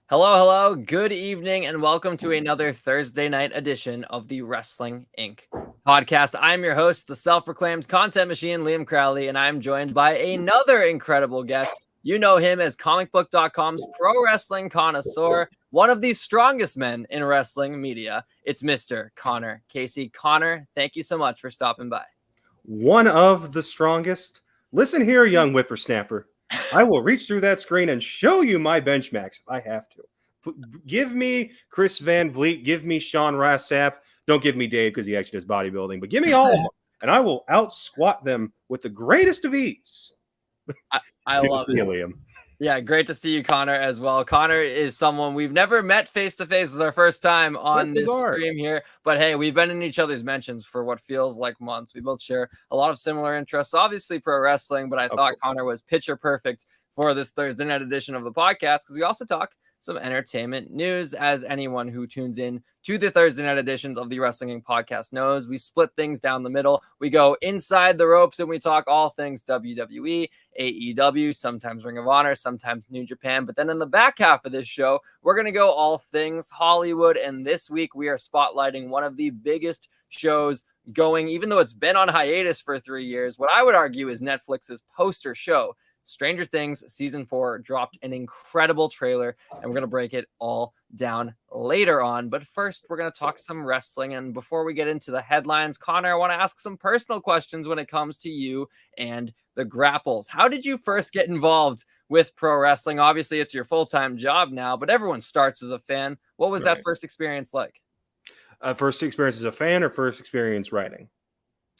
Hello, good evening, and welcome to another Thursday night edition of the Wrestling Inc. podcast. I'm your host, the self-proclaimed content machine, Liam Crowley, and I'm joined by another incredible guest. You know him as comicbook.com's pro wrestling connoisseur, one of the strongest men in wrestling media. It's Mr. Connor Casey. Connor, thank you so much for stopping by. One of the strongest. Listen here, young whippersnapper. I will reach through that screen and show you my benchmarks if I have to. Give me Chris Van Vliet. Give me Sean Rossap. Don't give me Dave because he actually does bodybuilding, but give me all of them, and I will out-squat them with the greatest of ease. I love it. Liam. Yeah, great to see you, Connor, as well. Connor is someone we've never met face-to-face. This is our first time on this stream here. But hey, we've been in each other's mentions for what feels like months. We both share a lot of similar interests, obviously pro wrestling, but I thought Connor was picture perfect for this Thursday night edition of the podcast because we also talk some entertainment news. As anyone who tunes in to the Thursday night editions of the Wrestling Inc. podcast knows, we split things down the middle. We go inside the ropes and we talk all things WWE, AEW, sometimes Ring of Honor, sometimes New Japan. But then in the back half of this show, we're going to go all things Hollywood. And this week we are spotlighting one of the biggest shows going, even though it's been on hiatus for 3 years. What I would argue is Netflix's poster show. Stranger Things Season 4 dropped an incredible trailer, and we're going to break it all down later on. But first, we're going to talk some wrestling. And before we get into the headlines, Connor, I want to ask some personal questions when it comes to you and the Grapples. How did you first get involved with pro wrestling? Obviously, it's your full-time job now, but everyone starts as a fan. What was that first experience like? First experience as a fan or first experience writing?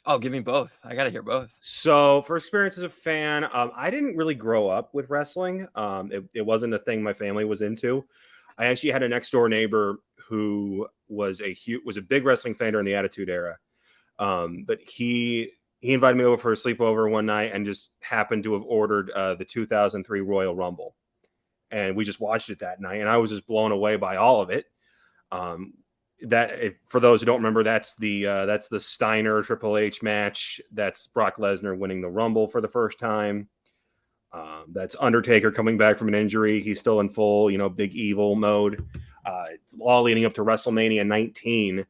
Oh, give me both. I got to hear both. So first experience as a fan, I didn't really grow up with wrestling. It wasn't a thing my family was into. I actually had a next door neighbor who was a big wrestling fan during the Attitude Era. But he invited me over for a sleepover one night and just happened to have ordered the 2003 Royal Rumble. And we just watched it that night. And I was just blown away by all of it. For those who don't remember, that's the Steiner Triple H match. That's Brock Lesnar winning the Rumble for the first time. That's Undertaker coming back from an injury. He's still in full, big evil mode. It's all leading up to WrestleMania 19.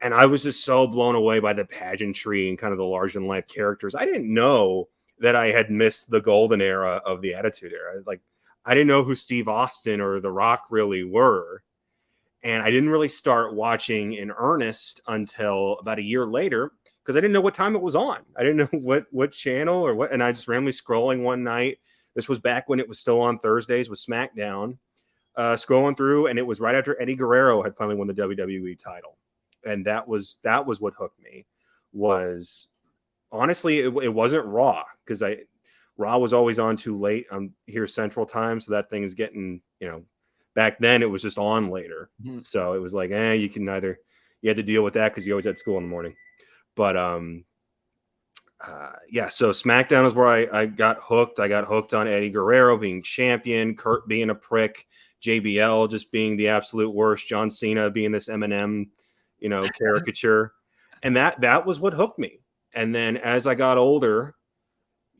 And I was just so blown away by the pageantry and kind of the larger than life characters. I didn't know that I had missed the golden era of the Attitude Era. Like, I didn't know who Steve Austin or The Rock really were. And I didn't really start watching in earnest until about a year later because I didn't know what time it was on. I didn't know what channel or what. And I just randomly scrolling one night. This was back when it was still on Thursdays with SmackDown. Scrolling through, and it was right after Eddie Guerrero had finally won the WWE title. And that was what hooked me. Was honestly, it wasn't Raw because Raw was always on too late here Central Time. So that thing is getting, back then it was just on later. Mm-hmm. So it was like, you had to deal with that because you always had school in the morning. But so SmackDown is where I got hooked. I got hooked on Eddie Guerrero being champion, Kurt being a prick, JBL just being the absolute worst, John Cena being this Eminem, caricature. And that was what hooked me. And then as I got older,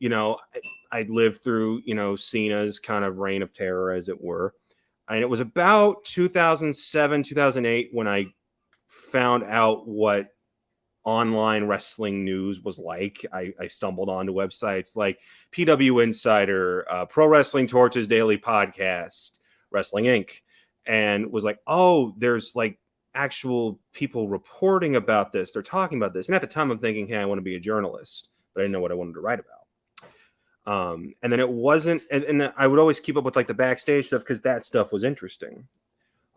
I lived through, Cena's kind of reign of terror, as it were. And it was about 2007, 2008 when I found out what online wrestling news was like. I stumbled onto websites like PW Insider, Pro Wrestling Torch's daily podcast, Wrestling Inc., and was like, oh, there's like actual people reporting about this. They're talking about this. And at the time I'm thinking, hey, I want to be a journalist, but I didn't know what I wanted to write about. And then it wasn't, and I would always keep up with like the backstage stuff because that stuff was interesting.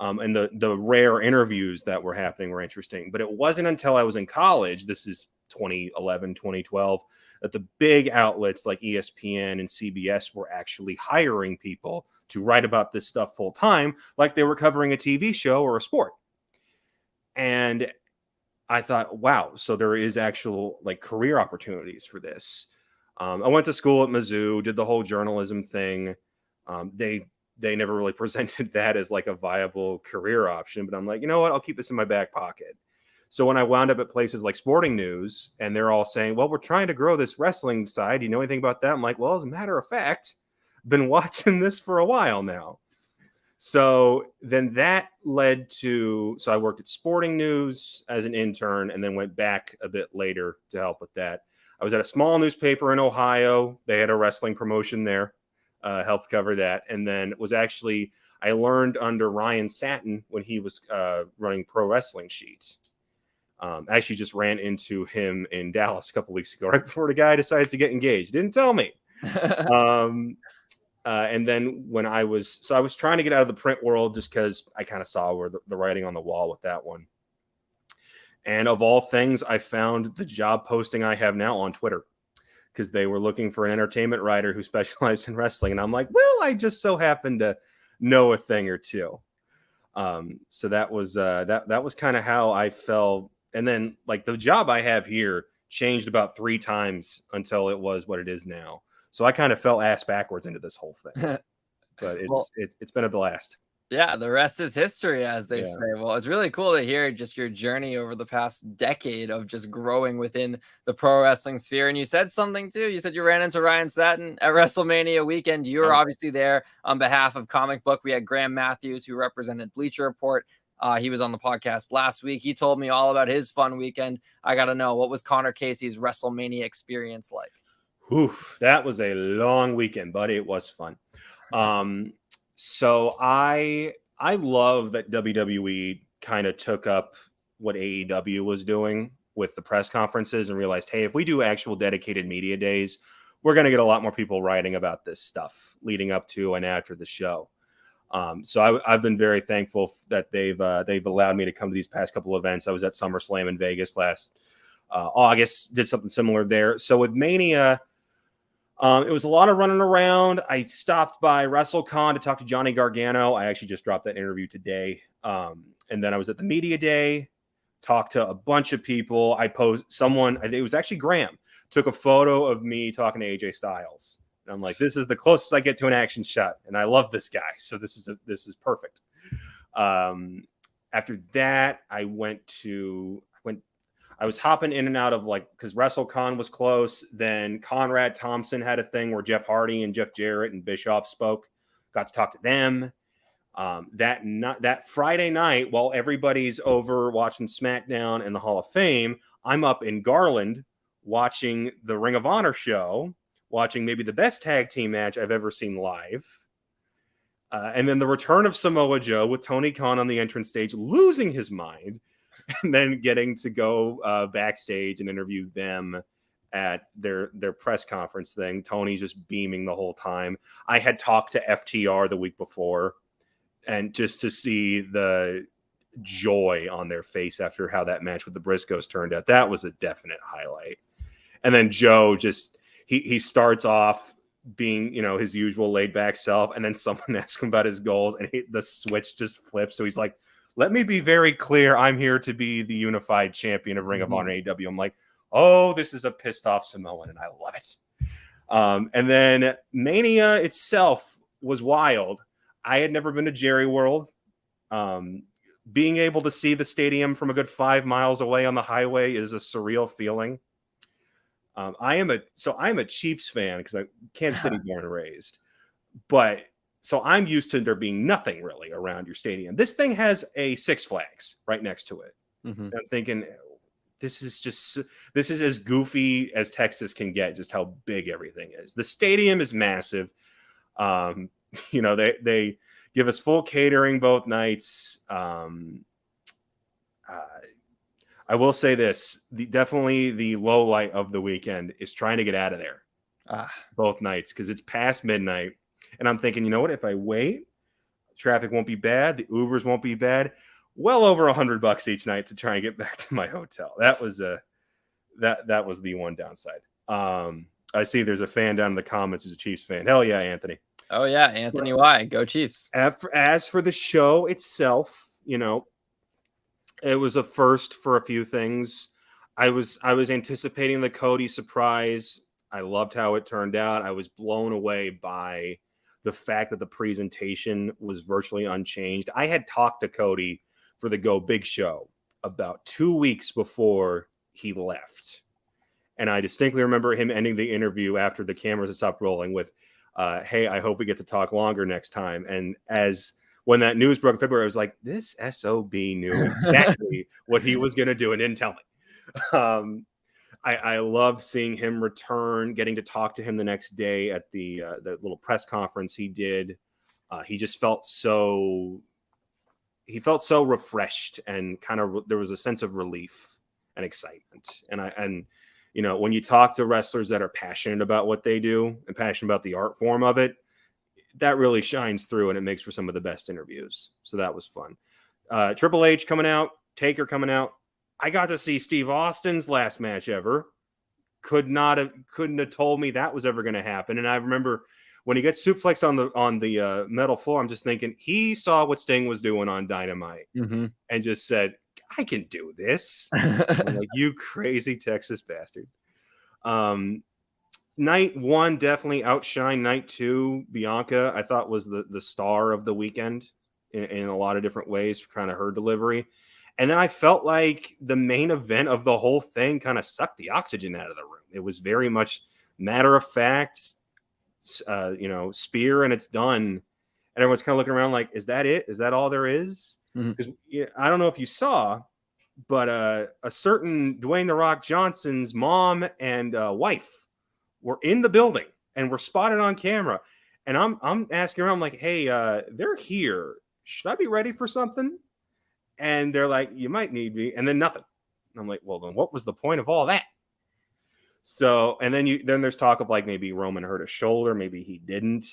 And the rare interviews that were happening were interesting. But it wasn't until I was in college, this is 2011, 2012, that the big outlets like ESPN and CBS were actually hiring people to write about this stuff full time, like they were covering a TV show or a sport. And I thought, wow, so there is actual like career opportunities for this. I went to school at Mizzou, did the whole journalism thing. They never really presented that as like a viable career option, but I'm like, you know what? I'll keep this in my back pocket. So when I wound up at places like Sporting News and they're all saying, well, we're trying to grow this wrestling side. Do you know anything about that? I'm like, well, as a matter of fact, been watching this for a while now. So then that led to, so I worked at Sporting News as an intern and then went back a bit later to help with that. I was at a small newspaper in Ohio. They had a wrestling promotion there, helped cover that. And then I learned under Ryan Satin when he was running Pro Wrestling Sheet. I actually just ran into him in Dallas a couple weeks ago, right before the guy decides to get engaged. Didn't tell me. And then when I was trying to get out of the print world just because I kind of saw where the writing on the wall with that one. And of all things, I found the job posting I have now on Twitter because they were looking for an entertainment writer who specialized in wrestling. And I'm like, well, I just so happen to know a thing or two. So that was kind of how I felt. And then like the job I have here changed about 3 times until it was what it is now. So I kind of fell ass backwards into this whole thing, but it's been a blast. Yeah, the rest is history, as they say. Well, it's really cool to hear just your journey over the past decade of just growing within the pro wrestling sphere. And you said something too. You said you ran into Ryan Satin at WrestleMania weekend. You were obviously there on behalf of Comic Book. We had Graham Matthews, who represented Bleacher Report. He was on the podcast last week. He told me all about his fun weekend. I got to know, what was Connor Casey's WrestleMania experience like? Oof, that was a long weekend, but it was fun. So I love that WWE kind of took up what AEW was doing with the press conferences and realized, hey, if we do actual dedicated media days, we're going to get a lot more people writing about this stuff leading up to and after the show. So I've been very thankful that they've allowed me to come to these past couple of events. I was at SummerSlam in Vegas last August, did something similar there. So with Mania, it was a lot of running around. I stopped by WrestleCon to talk to Johnny Gargano. I actually just dropped that interview today. And then I was at the media day, talked to a bunch of people. I think it was actually Graham, took a photo of me talking to AJ Styles. And I'm like, this is the closest I get to an action shot. And I love this guy. So this is perfect. After that, I was hopping in and out of because WrestleCon was close. Then Conrad Thompson had a thing where Jeff Hardy and Jeff Jarrett and Bischoff spoke. Got to talk to them. That Friday night, while everybody's over watching SmackDown and the Hall of Fame, I'm up in Garland watching the Ring of Honor show, watching maybe the best tag team match I've ever seen live. And then the return of Samoa Joe with Tony Khan on the entrance stage, losing his mind. And then getting to go backstage and interview them at their press conference thing. Tony's just beaming the whole time. I had talked to FTR the week before, and just to see the joy on their face after how that match with the Briscoes turned out, that was a definite highlight. And then Joe he starts off being, his usual laid back self, and then someone asks him about his goals, and the switch just flips. So he's like, let me be very clear. I'm here to be the unified champion of Ring of Honor AEW. I'm like, oh, this is a pissed off Samoan, and I love it. And then Mania itself was wild. I had never been to Jerry World. Being able to see the stadium from a good 5 miles away on the highway is a surreal feeling. I'm a Chiefs fan because I'm Kansas City born and raised, but so I'm used to there being nothing really around your stadium. This thing has a Six Flags right next to it. I'm thinking, this is as goofy as Texas can get, just how big everything is. The stadium is massive. They give us full catering both nights. I will say this, definitely the low light of the weekend is trying to get out of there both nights because it's past midnight. And I'm thinking, you know what? If I wait, traffic won't be bad. The Ubers won't be bad. Well over $100 each night to try and get back to my hotel. That was that was the one downside. I see there's a fan down in the comments who's a Chiefs fan. Hell yeah, Anthony. Oh yeah, Anthony Y. Go Chiefs. As for the show itself, it was a first for a few things. I was anticipating the Cody surprise. I loved how it turned out. I was blown away by the fact that the presentation was virtually unchanged. I had talked to Cody for the Go Big show about 2 weeks before he left. And I distinctly remember him ending the interview after the cameras had stopped rolling with, hey, I hope we get to talk longer next time. And as when that news broke in February, I was like, this SOB knew exactly what he was going to do and didn't tell me. I loved seeing him return, getting to talk to him the next day at the little press conference he did. He just felt so refreshed, and kind of there was a sense of relief and excitement. And when you talk to wrestlers that are passionate about what they do and passionate about the art form of it, that really shines through, and it makes for some of the best interviews. So that was fun. Triple H coming out, Taker coming out. I got to see Steve Austin's last match ever. Couldn't have told me that was ever going to happen. And I remember when he gets suplexed on the metal floor, I'm just thinking he saw what Sting was doing on Dynamite and just said, I can do this. I'm like, you crazy Texas bastard. Night one definitely outshined night two. Bianca, I thought, was the star of the weekend in a lot of different ways for kind of her delivery. And then I felt like the main event of the whole thing kind of sucked the oxygen out of the room. It was very much matter of fact, spear and it's done. And everyone's kind of looking around like, is that it? Is that all there is? Because I don't know if you saw, but a certain Dwayne The Rock Johnson's mom and wife were in the building and were spotted on camera. And I'm asking around, I'm like, hey, they're here. Should I be ready for something? And they're like, you might need me. And then nothing. And I'm like, well, then what was the point of all that? So, and then there's talk of like maybe Roman hurt his shoulder. Maybe he didn't.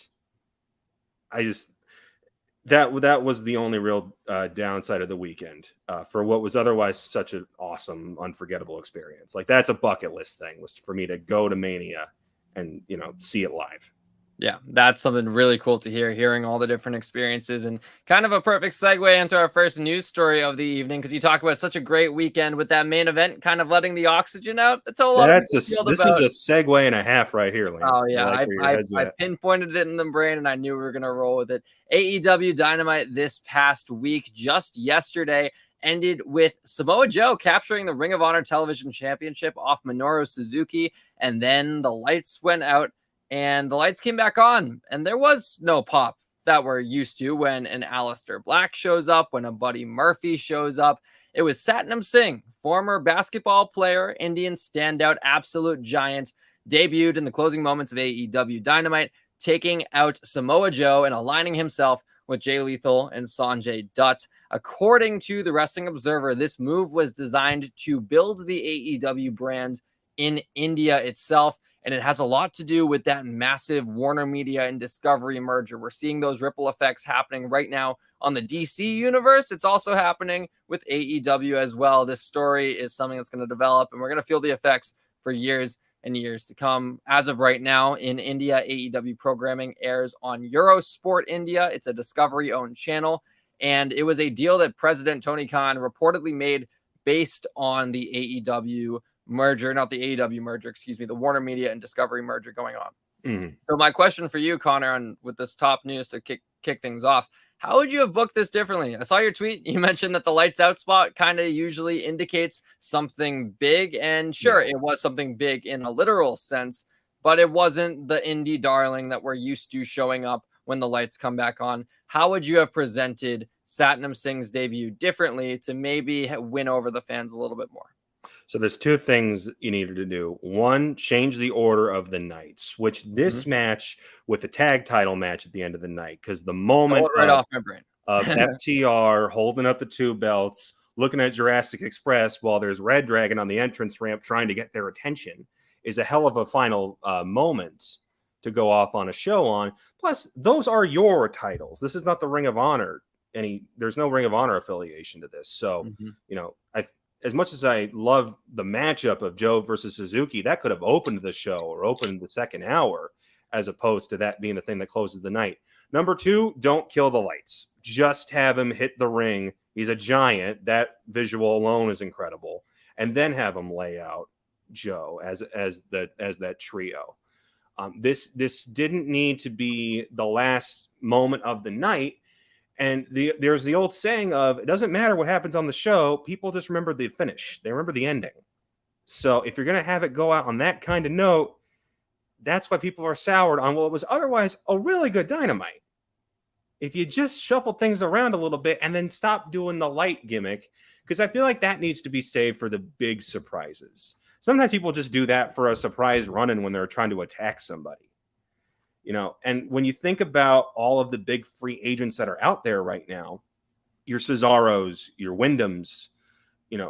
That was the only real downside of the weekend for what was otherwise such an awesome, unforgettable experience. Like, that's a bucket list thing, was for me to go to Mania and, see it live. Yeah, that's something really cool to hearing all the different experiences, and kind of a perfect segue into our first news story of the evening, because you talk about such a great weekend with that main event kind of letting the oxygen out. That's a lot. This is a segue and a half right here, Lane. Oh yeah, I pinpointed it in the brain, and I knew we were gonna roll with it. AEW Dynamite this past week, just yesterday, ended with Samoa Joe capturing the Ring of Honor Television Championship off Minoru Suzuki, and then the lights went out. And the lights came back on, and there was no pop that we're used to when an Aleister Black shows up, when a Buddy Murphy shows up. It was Satnam Singh, former basketball player, Indian standout, absolute giant, debuted in the closing moments of AEW Dynamite, taking out Samoa Joe and aligning himself with Jay Lethal and Sanjay Dutt. According to the Wrestling Observer, this move was designed to build the AEW brand in India itself. And it has a lot to do with that massive Warner Media and Discovery merger. We're seeing those ripple effects happening right now on the DC universe. It's also happening with AEW as well. This story is something that's going to develop, and we're going to feel the effects for years and years to come. As of right now, in India, AEW programming airs on Eurosport India. It's a Discovery-owned channel, and it was a deal that President Tony Khan reportedly made based on the AEW merger, not the AEW merger, the Warner Media and Discovery merger going on. So my question for you, Connor, with this top news to kick things off, how would you have booked this differently? I saw your tweet. You mentioned that the lights out spot kind of usually indicates something big, and sure, it was something big in a literal sense, but it wasn't the indie darling that we're used to showing up when the lights come back on. How would you have presented Satnam Singh's debut differently to maybe win over the fans a little bit more? So there's two things you needed to do. One, change the order of the night. Switch this match with the tag title match at the end of the night, because the moment off my brain of FTR holding up the two belts, looking at Jurassic Express while there's Red Dragon on the entrance ramp trying to get their attention is a hell of a final moment to go off on a show on. Plus, those are your titles. This is not the Ring of Honor. There's no Ring of Honor affiliation to this. So, as much as I love the matchup of Joe versus Suzuki, that could have opened the show or opened the second hour, as opposed to that being the thing that closes the night. Number two, don't kill the lights. Just have him hit the ring. He's a giant. That visual alone is incredible. And then have him lay out Joe as that trio. This didn't need to be the last moment of the night. And there's the old saying of, it doesn't matter what happens on the show, people just remember the finish. They remember the ending. So if you're going to have it go out on that kind of note, that's why people are soured on what was otherwise a really good Dynamite. if you just shuffle things around a little bit and then stop doing the light gimmick, because I feel like that needs to be saved for the big surprises. Sometimes people just do that for a surprise run-in when they're trying to attack somebody. And when you think about all of the big free agents that are out there right now, your Cesaros, your Wyndhams,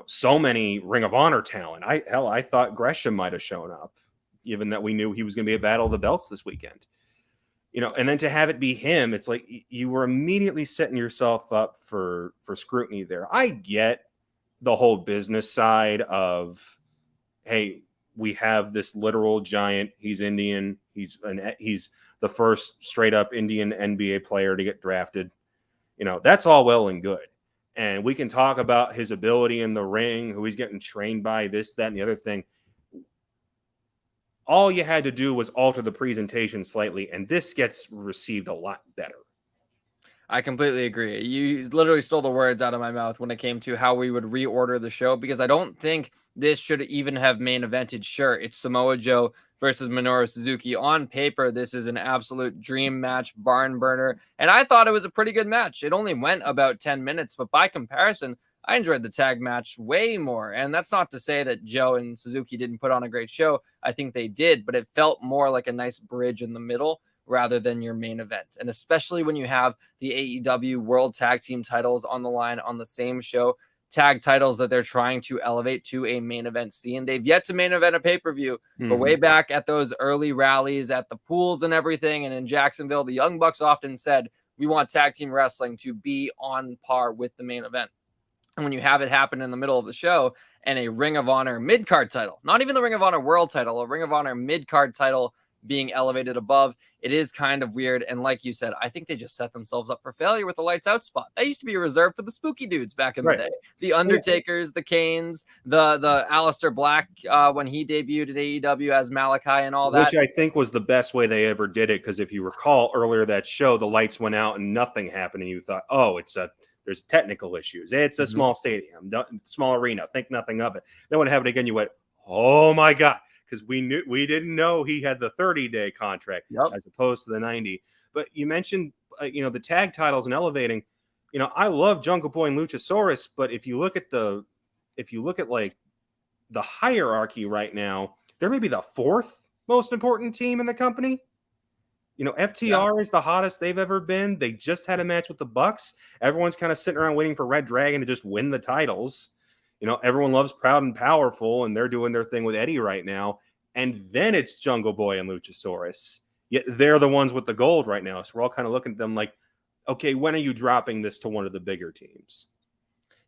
so many Ring of Honor talent. I thought Gresham might have shown up, given that we knew he was going to be a Battle of the Belts this weekend. And then to have it be him, it's like you were immediately setting yourself up for scrutiny there. I get the whole business side of, hey, we have this literal giant. He's Indian. He's the first straight up Indian NBA player to get drafted. That's all well and good. And we can talk about his ability in the ring, who he's getting trained by, this, that, and the other thing. All you had to do was alter the presentation slightly, and this gets received a lot better. I completely agree. You literally stole the words out of my mouth when it came to how we would reorder the show, because I don't think this should even have main evented. Sure, it's Samoa Joe versus Minoru Suzuki. On paper, this is an absolute dream match, barn burner, and I thought it was a pretty good match. It only went about 10 minutes, but by comparison, I enjoyed the tag match way more. And that's not to say that Joe and Suzuki didn't put on a great show. I think they did, but it felt more like a nice bridge in the middle rather than your main event. And especially when you have the AEW World Tag Team titles on the line on the same show, tag titles that they're trying to elevate to a main event scene. They've yet to main event a pay-per-view, but way back at those early rallies at the pools and everything, and in Jacksonville, the Young Bucks often said, we want tag team wrestling to be on par with the main event. And when you have it happen in the middle of the show and a Ring of Honor mid-card title, not even the Ring of Honor world title, a Ring of Honor mid-card title being elevated above, it is kind of weird. And like you said, I think they just set themselves up for failure with the lights out spot. That used to be reserved for the spooky dudes back in the day. The Undertakers, the Canes, the Aleister Black when he debuted at AEW as Malachi and all that. Which I think was the best way they ever did it, because if you recall earlier that show, the lights went out and nothing happened, and you thought, oh, there's technical issues. It's a small stadium, small arena. Think nothing of it. Then when it happened again, you went, oh my God. Because we didn't know he had the 30-day contract as opposed to the 90. But you mentioned, the tag titles and elevating. I love Jungle Boy and Luchasaurus, but if you look at like the hierarchy right now, they're maybe the fourth most important team in the company. FTR is the hottest they've ever been. They just had a match with the Bucks. Everyone's kind of sitting around waiting for Red Dragon to just win the titles. Everyone loves Proud and Powerful, and they're doing their thing with Eddie right now. And then it's Jungle Boy and Luchasaurus. Yet they're the ones with the gold right now. So we're all kind of looking at them like, okay, when are you dropping this to one of the bigger teams?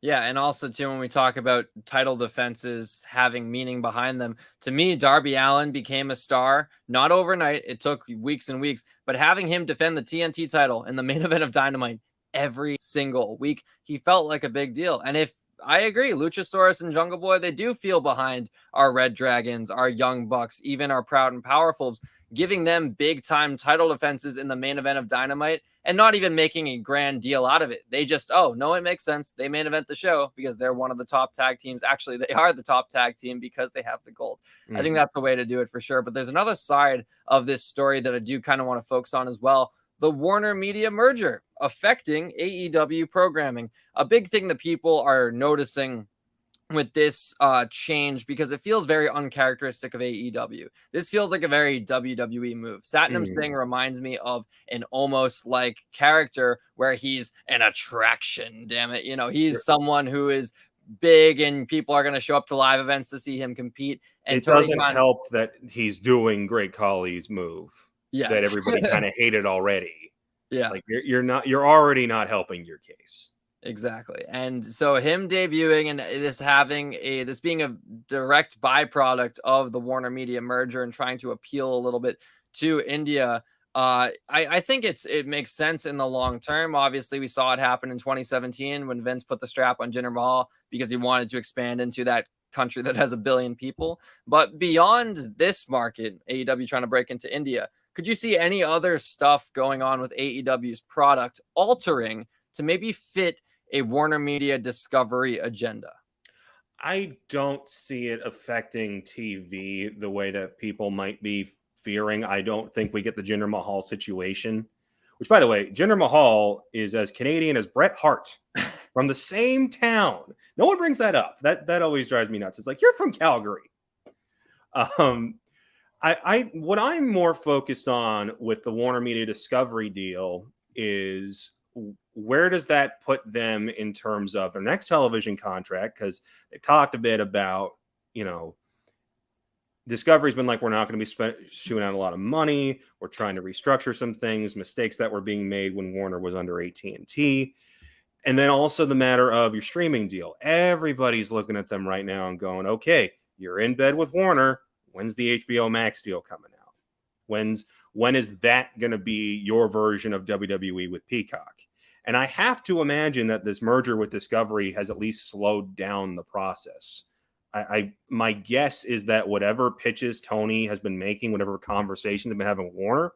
Yeah, and also, too, when we talk about title defenses having meaning behind them, to me, Darby Allin became a star, not overnight. It took weeks and weeks, but having him defend the TNT title in the main event of Dynamite every single week, he felt like a big deal. And if I agree, Luchasaurus and Jungle Boy, they do feel behind our Red Dragons, our Young Bucks, even our Proud and Powerfuls, giving them big-time title defenses in the main event of Dynamite and not even making a grand deal out of it. They just, it makes sense. They main event the show because they're one of the top tag teams. Actually, they are the top tag team because they have the gold. I think that's the way to do it for sure. But there's another side of this story that I do kind of want to focus on as well. The Warner Media merger affecting AEW programming. A big thing that people are noticing with this change, because it feels very uncharacteristic of AEW. This feels like a very WWE move. Satnam Singh reminds me of an almost like character where he's an attraction, damn it. He's someone who is big and people are going to show up to live events to see him compete. And it doesn't help that he's doing Great Khali's move. Yes. That everybody kind of hated already. Yeah. Like you're already not helping your case. Exactly. And so him debuting and this being a direct byproduct of the Warner Media merger and trying to appeal a little bit to India, I think it makes sense in the long term. Obviously, we saw it happen in 2017 when Vince put the strap on Jinder Mahal because he wanted to expand into that country that has 1 billion people. But beyond this market, AEW trying to break into India, could you see any other stuff going on with AEW's product altering to maybe fit a Warner Media Discovery agenda? I don't see it affecting TV the way that people might be fearing. I don't think we get the Jinder Mahal situation which, by the way, Jinder Mahal is as Canadian as Bret Hart from the same town. No one brings that up. That always drives me nuts. It's like, you're from Calgary. What I'm more focused on with the Warner Media Discovery deal is where does that put them in terms of their next television contract? Because they talked a bit about, Discovery's been like, we're not going to be shooting out a lot of money. We're trying to restructure some things, mistakes that were being made when Warner was under AT&T. And then also the matter of your streaming deal. Everybody's looking at them right now and going, okay, you're in bed with Warner. When's the HBO Max deal coming out? When is that going to be your version of WWE with Peacock? And I have to imagine that this merger with Discovery has at least slowed down the process. My guess is that whatever pitches Tony has been making, whatever conversation they've been having with Warner,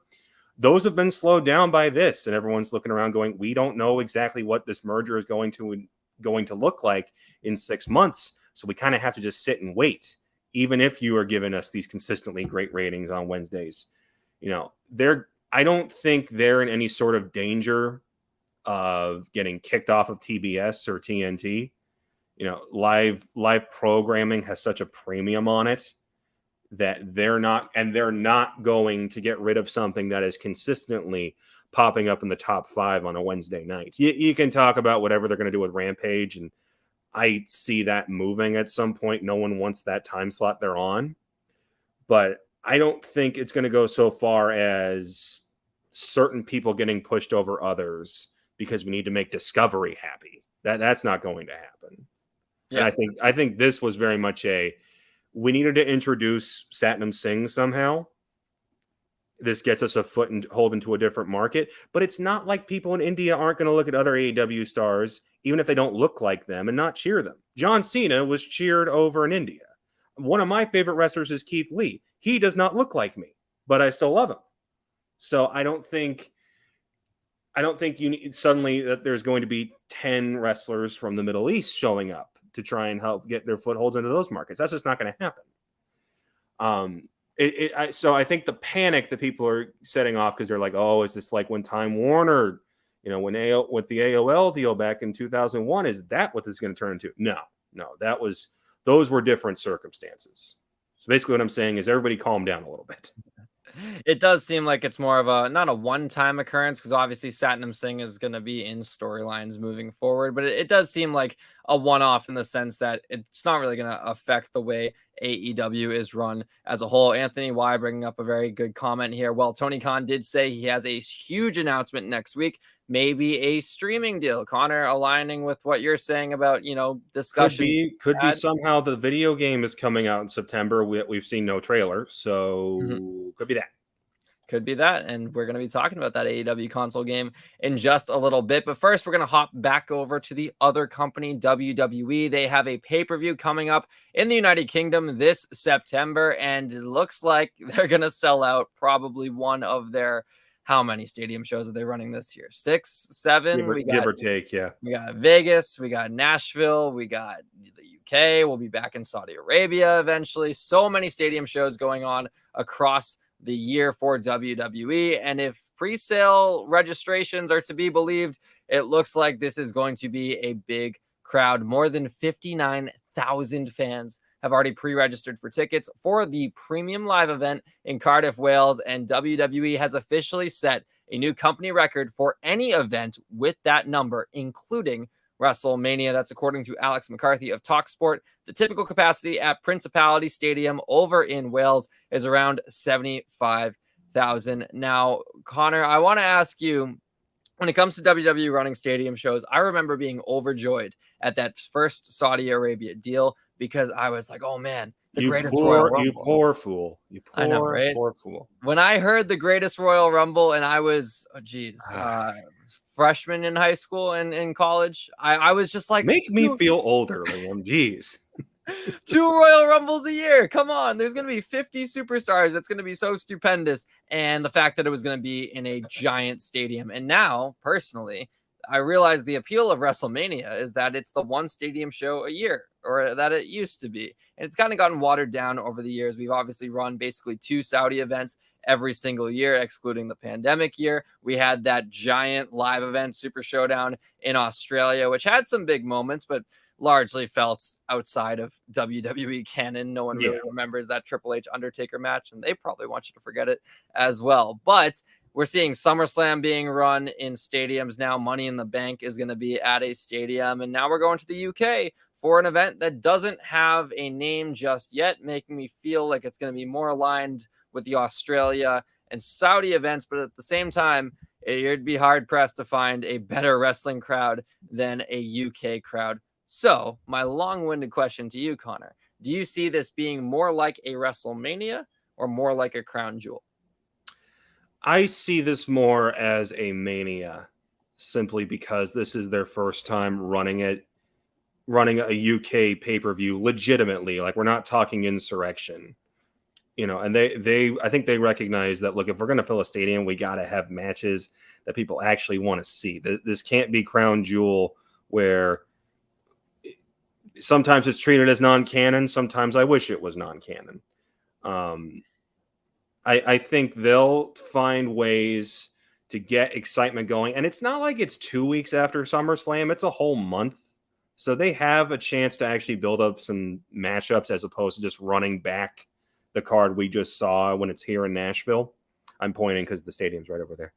those have been slowed down by this. And everyone's looking around going, we don't know exactly what this merger is going to look like in 6 months. So we kind of have to just sit and wait, even if you are giving us these consistently great ratings on Wednesdays. I don't think they're in any sort of danger of getting kicked off of TBS or TNT. Live programming has such a premium on it that they're not going to get rid of something that is consistently popping up in the top 5 on a Wednesday night. You can talk about whatever they're going to do with Rampage, and I see that moving at some point. No one wants that time slot they're on, but I don't think it's going to go so far as certain people getting pushed over others because we need to make Discovery happy. That's not going to happen. Yeah. And I think this was very much we needed to introduce Satnam Singh somehow. This gets us a foothold into a different market, but it's not like people in India aren't going to look at other AEW stars, even if they don't look like them, and not cheer them. John Cena was cheered over in India. One of my favorite wrestlers is Keith Lee. He does not look like me, but I still love him. So I don't think you need suddenly that there's going to be 10 wrestlers from the Middle East showing up to try and help get their footholds into those markets. That's just not going to happen. So I think the panic that people are setting off because they're like, oh, is this like when Time Warner, with the AOL deal back in 2001, is that what this is going to turn into? No, those were different circumstances. So basically what I'm saying is everybody calm down a little bit. It does seem like it's more of not a one-time occurrence, because obviously Satnam Singh is going to be in storylines moving forward, but it does seem like a one-off in the sense that it's not really going to affect the way AEW is run as a whole. Anthony Y bringing up a very good comment here. Well, Tony Khan did say he has a huge announcement next week, maybe a streaming deal. Connor, aligning with what you're saying about, discussion. Could be somehow the video game is coming out in September. We've seen no trailer, so could be that. Could be that, and we're going to be talking about that AEW console game in just a little bit. But first, we're going to hop back over to the other company, WWE. They have a pay-per-view coming up in the United Kingdom this September, and it looks like they're going to sell out probably one of their... How many stadium shows are they running this year? 6, 7? Give or take, yeah. We got Vegas, we got Nashville, we got the UK. We'll be back in Saudi Arabia eventually. So many stadium shows going on across the year for WWE. And if pre-sale registrations are to be believed, it looks like this is going to be a big crowd. More than 59,000 fans have already pre-registered for tickets for the premium live event in Cardiff, Wales, and WWE has officially set a new company record for any event with that number, including WrestleMania. That's according to Alex McCarthy of TalkSport. The typical capacity at Principality Stadium over in Wales is around 75,000. Now, Connor, I want to ask you, when it comes to WWE running stadium shows, I remember being overjoyed at that first Saudi Arabia deal because I was like, oh man, the greatest Royal Rumble. You poor fool. I know, right? Poor fool. When I heard the greatest Royal Rumble and I was, freshman in high school and in college, I was just like, make me feel older, Liam. Jeez. 2 Royal Rumbles a year. Come on. There's going to be 50 superstars. That's going to be so stupendous. And the fact that it was going to be in a giant stadium. And now, personally, I realize the appeal of WrestleMania is that it's the one stadium show a year, or that it used to be. And it's kind of gotten watered down over the years. We've obviously run basically 2 Saudi events every single year, excluding the pandemic year. We had that giant live event, Super Showdown in Australia, which had some big moments, but largely felt outside of WWE canon. No one really remembers that Triple H Undertaker match, and they probably want you to forget it as well. But we're seeing SummerSlam being run in stadiums now. Money in the Bank is going to be at a stadium, and now we're going to the UK for an event that doesn't have a name just yet, making me feel like it's going to be more aligned with the Australia and Saudi events. But at the same time, you'd be hard pressed to find a better wrestling crowd than a UK crowd. So my long-winded question to you, Connor, do you see this being more like a WrestleMania or more like a crown jewel? I see this more as a Mania, simply because this is their first time running a UK pay-per-view legitimately. Like, we're not talking insurrection, and I think they recognize that, look, if we're going to fill a stadium, we got to have matches that people actually want to see. This can't be crown jewel where sometimes it's treated as non-canon. Sometimes I wish it was non-canon. I think they'll find ways to get excitement going. And it's not like it's 2 weeks after SummerSlam. It's a whole month. So they have a chance to actually build up some matchups as opposed to just running back the card we just saw when it's here in Nashville. I'm pointing because the stadium's right over there.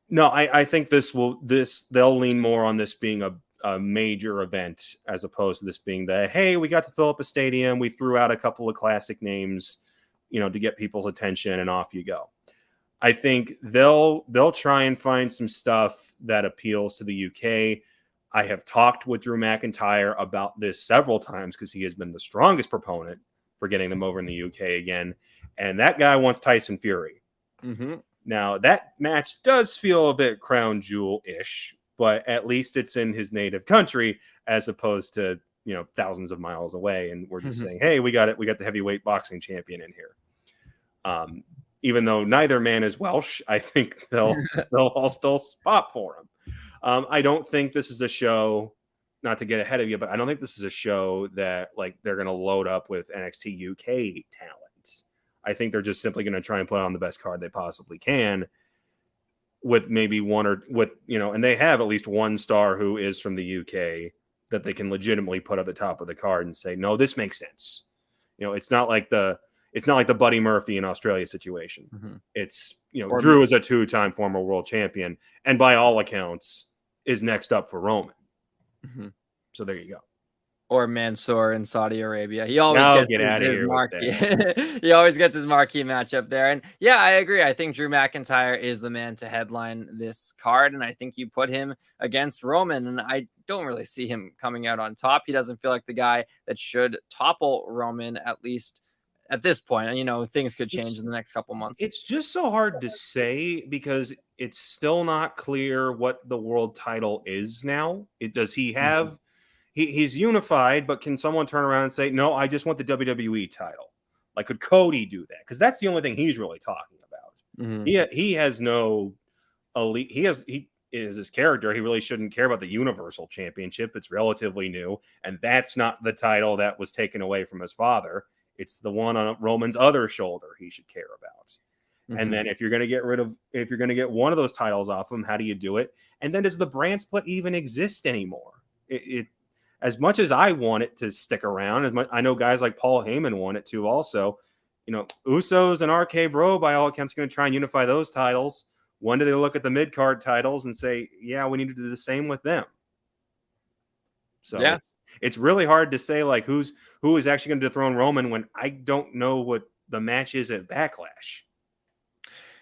No, I think they'll lean more on this being a major event as opposed to this being hey, we got to fill up a stadium, we threw out a couple of classic names, to get people's attention, and off you go. I think they'll try and find some stuff that appeals to the UK. I have talked with Drew McIntyre about this several times because he has been the strongest proponent for getting them over in the UK again, and that guy wants Tyson Fury. Mm-hmm. Now, that match does feel a bit crown jewel-ish, but at least it's in his native country as opposed to, thousands of miles away. And we're just saying, hey, we got it. We got the heavyweight boxing champion in here. Even though neither man is Welsh, I think they'll all still spot for him. I don't think this is a show, not to get ahead of you, but I don't think this is a show that they're going to load up with NXT UK talent. I think they're just simply going to try and put on the best card they possibly can with maybe and they have at least one star who is from the UK that they can legitimately put at the top of the card and say, no, this makes sense. It's not like the Buddy Murphy in Australia situation. Mm-hmm. It's, Drew is a 2-time former world champion and by all accounts is next up for Roman. Mm-hmm. So there you go. Or Mansoor in Saudi Arabia. He always he always gets his marquee matchup there. And yeah, I agree. I think Drew McIntyre is the man to headline this card. And I think you put him against Roman. And I don't really see him coming out on top. He doesn't feel like the guy that should topple Roman, at least at this point. And, things could change in the next couple months. It's just so hard to say because it's still not clear what the world title is now. Does he have... Mm-hmm. He's unified, but can someone turn around and say, no, I just want the WWE title? Like, could Cody do that? Because that's the only thing he's really talking about. Mm-hmm. He has no elite. He is his character. He really shouldn't care about the Universal Championship. It's relatively new. And that's not the title that was taken away from his father. It's the one on Roman's other shoulder he should care about. Mm-hmm. And then if you're going to get one of those titles off him, how do you do it? And then does the brand split even exist anymore? As much as I want it to stick around, I know guys like Paul Heyman want it to also. Usos and RK Bro, by all accounts, are going to try and unify those titles. When do they look at the mid-card titles and say, yeah, we need to do the same with them? So yeah. It's really hard to say who is actually going to dethrone Roman when I don't know what the match is at Backlash.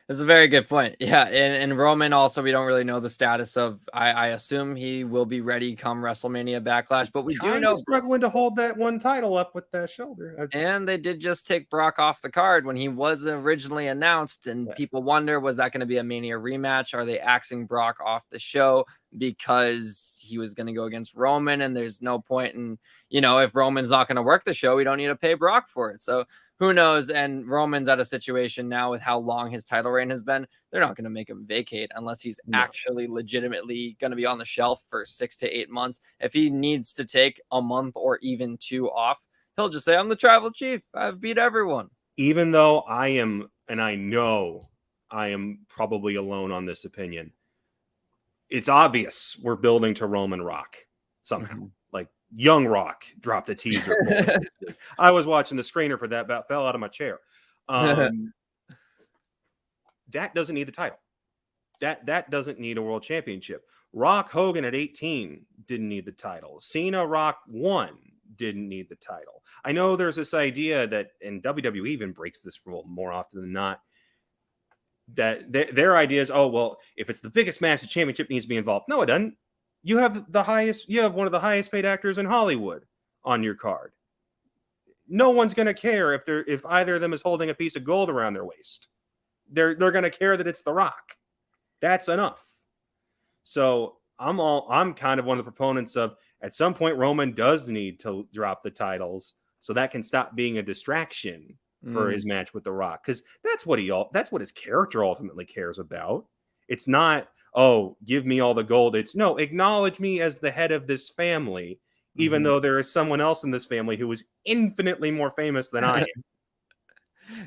That's a very good point. Yeah, and Roman also, we don't really know the status of. I assume he will be ready come WrestleMania Backlash, but we do know struggling to hold that one title up with that shoulder. And they did just take Brock off the card when he was originally announced, and people wonder, was that going to be a Mania rematch? Are they axing Brock off the show because he was going to go against Roman? And there's no point in, if Roman's not going to work the show, we don't need to pay Brock for it. So who knows? And Roman's at a situation now with how long his title reign has been. They're not going to make him vacate unless he's actually legitimately going to be on the shelf for 6 to 8 months. If he needs to take a month or even 2 off, he'll just say, I'm the tribal chief. I've beat everyone. even though I am, and I know I am probably alone on this opinion, it's obvious we're building to Roman Rock somehow. Mm-hmm. Like young Rock dropped a teaser. I was watching the screener for that, about fell out of my chair. That doesn't need the title. That doesn't need a world championship. Rock Hogan at 18 didn't need the title. Cena Rock 1 didn't need the title. I know there's this idea that, and WWE even breaks this rule more often than not, that their idea is, oh, well, if it's the biggest match, the championship needs to be involved. No, it doesn't. You have one of the highest paid actors in Hollywood on your card. No one's going to care if either of them is holding a piece of gold around their waist. They're going to care that it's The Rock. That's enough. So I'm kind of one of the proponents of, at some point Roman does need to drop the titles so that can stop being a distraction for his match with The Rock, because that's what his character ultimately cares about. It's not, oh, give me all the gold. It's no, acknowledge me as the head of this family, even though there is someone else in this family who is infinitely more famous than I am.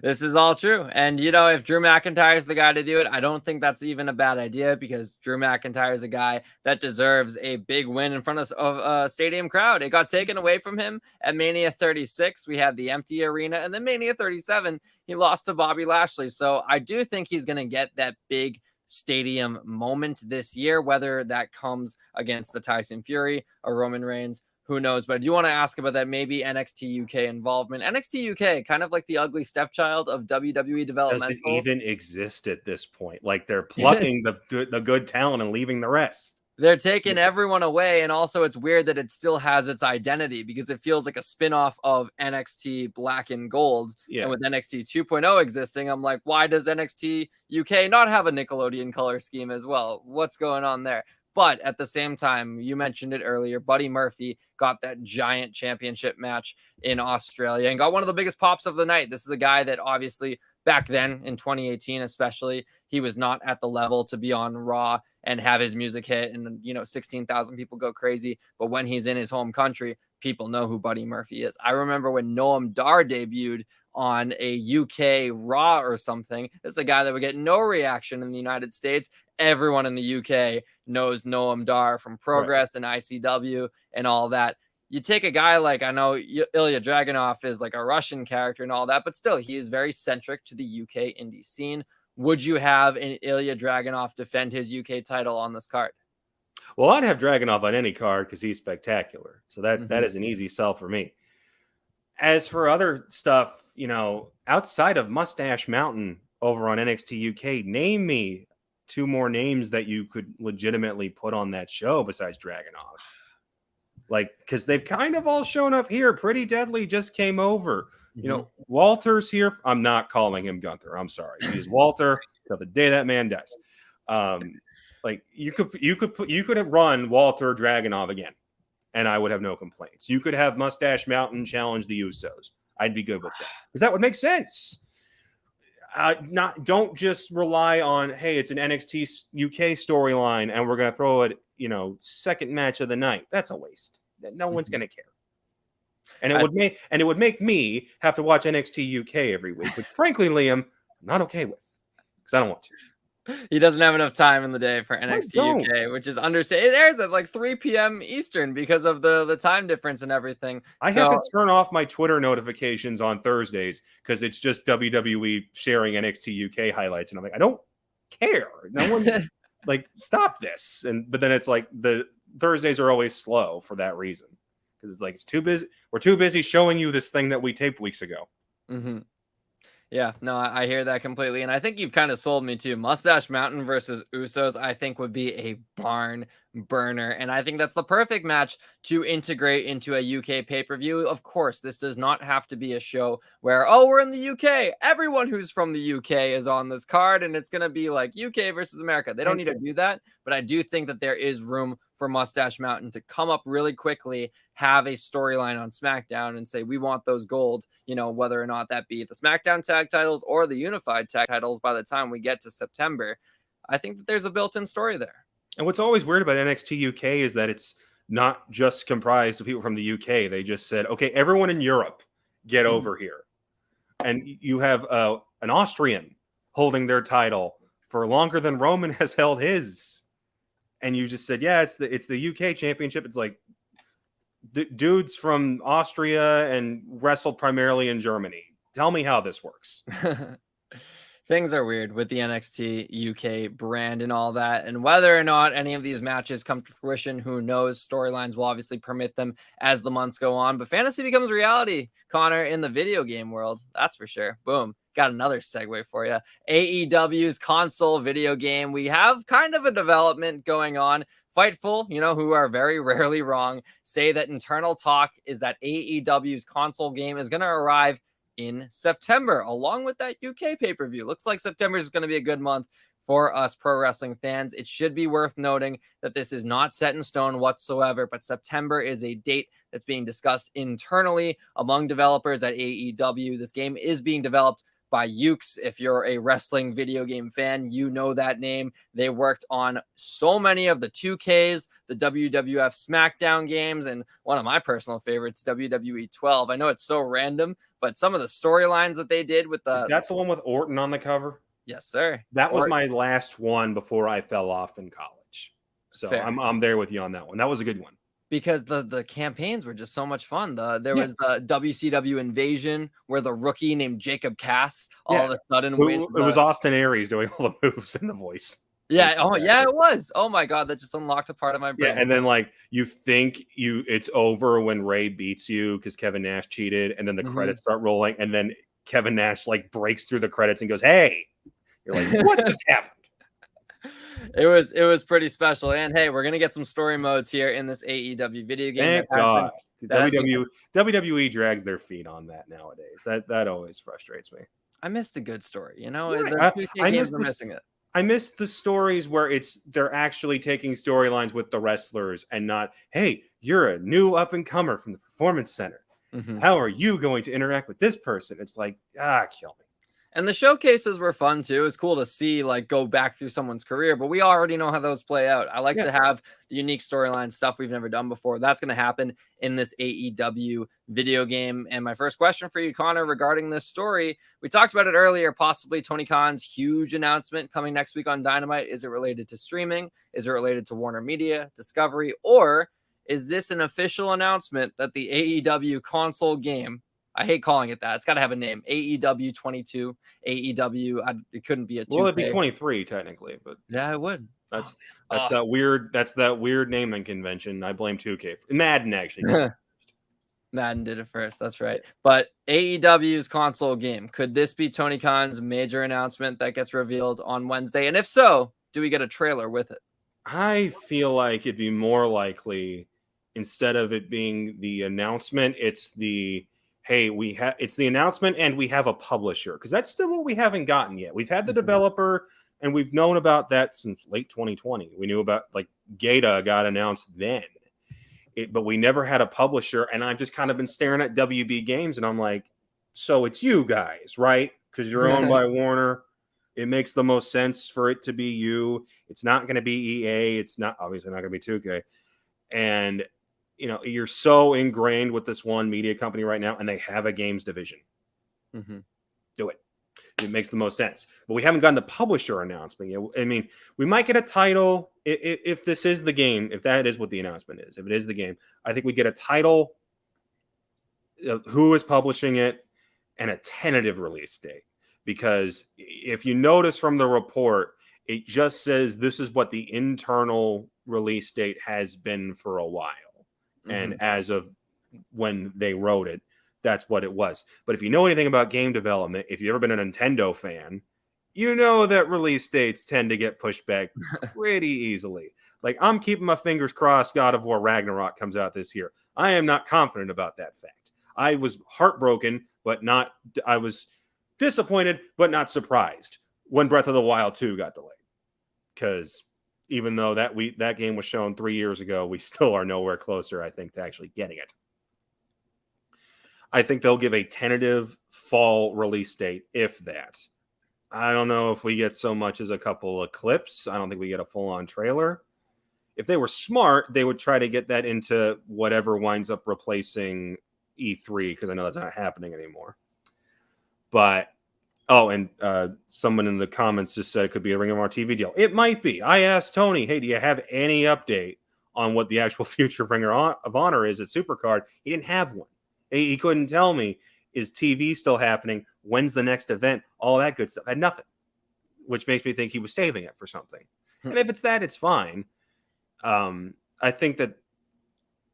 This is all true. And, if Drew McIntyre is the guy to do it, I don't think that's even a bad idea, because Drew McIntyre is a guy that deserves a big win in front of a stadium crowd. It got taken away from him at Mania 36. We had the empty arena, and then Mania 37, he lost to Bobby Lashley. So I do think he's going to get that big stadium moment this year, whether that comes against a Tyson Fury or Roman Reigns. Who knows? But I do want to ask about that maybe NXT UK involvement. NXT UK, kind of like the ugly stepchild of WWE development. Does it even exist at this point? Like, they're plucking the good talent and leaving the rest. They're taking everyone away. And also it's weird that it still has its identity, because it feels like a spinoff of NXT Black and Gold. Yeah. And with NXT 2.0 existing, I'm like, why does NXT UK not have a Nickelodeon color scheme as well? What's going on there? But at the same time, you mentioned it earlier, Buddy Murphy got that giant championship match in Australia and got one of the biggest pops of the night. This is a guy that obviously back then in 2018, especially, he was not at the level to be on Raw and have his music hit and, 16,000 people go crazy. But when he's in his home country, people know who Buddy Murphy is. I remember when Noam Dar debuted on a UK Raw or something. This is a guy that would get no reaction in the United States. Everyone in the UK knows Noam Dar from Progress and ICW and all that. You take a guy like, I know Ilya Dragunov is like a Russian character and all that, but still, he is very centric to the UK indie scene. Would you have an Ilya Dragunov defend his UK title on this card? Well, I'd have Dragunov on any card because he's spectacular. So that is an easy sell for me. As for other stuff, outside of Mustache Mountain over on NXT UK, name me 2 more names that you could legitimately put on that show besides Dragunov. Like, because they've kind of all shown up here. Pretty Deadly just came over. Walter's here. I'm not calling him Gunther. I'm sorry. He's Walter till the day that man dies. Like, you could have run Walter Dragunov again, and I would have no complaints. You could have Mustache Mountain challenge the Usos. I'd be good with that, because that would make sense. Don't just rely on, hey, it's an NXT UK storyline and we're gonna throw it, second match of the night. That's a waste. No one's gonna care. And it would make me have to watch NXT UK every week, which frankly, Liam, I'm not okay with, because I don't want to. He doesn't have enough time in the day for NXT UK, which is understandable. It airs at like 3 p.m. Eastern because of the time difference and everything. I have to turn off my Twitter notifications on Thursdays because it's just WWE sharing NXT UK highlights. And I'm like, I don't care. No one like, stop this. But then it's like the Thursdays are always slow for that reason. Because it's like, it's too busy. We're too busy showing you this thing that we taped weeks ago. Mm-hmm. Yeah, no, I hear that completely. And I think you've kind of sold me too. Mustache Mountain versus Usos, I think, would be a barn burner. And I think that's the perfect match to integrate into a UK pay-per-view. Of course, this does not have to be a show where, we're in the UK. Everyone who's from the UK is on this card, and it's going to be like UK versus America. They don't need to do that. But I do think that there is room for Mustache Mountain to come up really quickly, have a storyline on SmackDown and say, we want those gold, whether or not that be the SmackDown tag titles or the unified tag titles by the time we get to September. I think that there's a built-in story there. And what's always weird about NXT UK is that it's not just comprised of people from the UK. They just said, okay, everyone in Europe, get over here. and you have an Austrian holding their title for longer than Roman has held his, and you just said, yeah, it's the UK championship. It's like dudes from Austria and wrestled primarily in Germany. Tell me how this works. Things are weird with the NXT UK brand and all that. And whether or not any of these matches come to fruition, who knows? Storylines will obviously permit them as the months go on. But fantasy becomes reality, Connor, in the video game world. That's for sure. Boom. Got another segue for you. AEW's console video game. We have kind of a development going on. Fightful, who are very rarely wrong, say that internal talk is that AEW's console game is going to arrive in September, along with that UK pay-per-view. Looks like September is going to be a good month for us pro wrestling fans. It should be worth noting that this is not set in stone whatsoever, but September is a date that's being discussed internally among developers at AEW. This game is being developed by UKE. If you're a wrestling video game fan, you know that name. They worked on so many of the 2Ks, the WWF SmackDown games, and one of my personal favorites, WWE 12. I know it's so random, but some of the storylines that they did with that's the one with Orton on the cover? Yes, sir. That was my last one before I fell off in college. So I'm there with you on that one. That was a good one. Because the campaigns were just so much fun. There was the WCW Invasion, where the rookie named Jacob Cass all of a sudden wins. It was Austin Aries doing all the moves and the voice. Yeah. Oh, yeah, it was. Oh my God, that just unlocked a part of my brain. Yeah, and then you think it's over when Ray beats you because Kevin Nash cheated, and then the credits start rolling, and then Kevin Nash breaks through the credits and goes, "Hey!" You're like, "What just happened?" It was pretty special. And hey, we're gonna get some story modes here in this AEW video game. Thank God. WWE drags their feet on that nowadays. That always frustrates me. I missed a good story, I miss the stories where they're actually taking storylines with the wrestlers and not, hey, you're a new up and comer from the Performance Center. How are you going to interact with this person? It's like, kill me. And the showcases were fun too. It's cool to see go back through someone's career, but we already know how those play out. I like to have the unique storyline stuff we've never done before. That's going to happen in this AEW video game. And my first question for you, Connor, regarding this story, we talked about it earlier, possibly Tony Khan's huge announcement coming next week on Dynamite. Is it related to streaming? Is it related to Warner Media, Discovery, or is this an official announcement that the AEW console game, I hate calling it that, it's got to have a name, AEW 22, AEW, it couldn't be a 2K. Well, it'd be 23 technically, but yeah, it would. That's that weird naming convention. I blame 2K. Madden actually. Madden did it first. That's right. But AEW's console game, could this be Tony Khan's major announcement that gets revealed on Wednesday? And if so, do we get a trailer with it? I feel like it'd be more likely, instead of it being the announcement, it's the it's the announcement and we have a publisher, because that's still what we haven't gotten yet. We've had the developer, and we've known about that since late 2020. We knew about Gata got announced then, but we never had a publisher. And I've just kind of been staring at WB Games, and I'm like, so it's you guys, right? Because you're owned by Warner. It makes the most sense for it to be you. It's not going to be EA. It's not obviously not going to be 2K. And you're so ingrained with this one media company right now, and they have a games division. Do it. It makes the most sense. But we haven't gotten the publisher announcement yet. I mean, we might get a title if this is the game, if that is what the announcement is. If it is the game, I think we get a title, who is publishing it, and a tentative release date. Because if you notice from the report, it just says this is what the internal release date has been for a while. And as of when they wrote it, that's what it was. But if you know anything about game development, if you've ever been a Nintendo fan, you know that release dates tend to get pushed back pretty easily. I'm keeping my fingers crossed God of War Ragnarok comes out this year. I am not confident about that fact. I was heartbroken, I was disappointed, but not surprised when Breath of the Wild 2 got delayed. Because even though that game was shown 3 years ago, we still are nowhere closer, I think, to actually getting it. I think they'll give a tentative fall release date, if that. I don't know if we get so much as a couple of clips. I don't think we get a full-on trailer. If they were smart, they would try to get that into whatever winds up replacing E3, because I know that's not happening anymore. But and someone in the comments just said it could be a Ring of Honor TV deal. It might be. I asked Tony, hey, do you have any update on what the actual future of Ring of Honor is at Supercard? He didn't have one. He couldn't tell me, is TV still happening? When's the next event? All that good stuff. I had nothing, which makes me think he was saving it for something. And if it's that, it's fine. I think that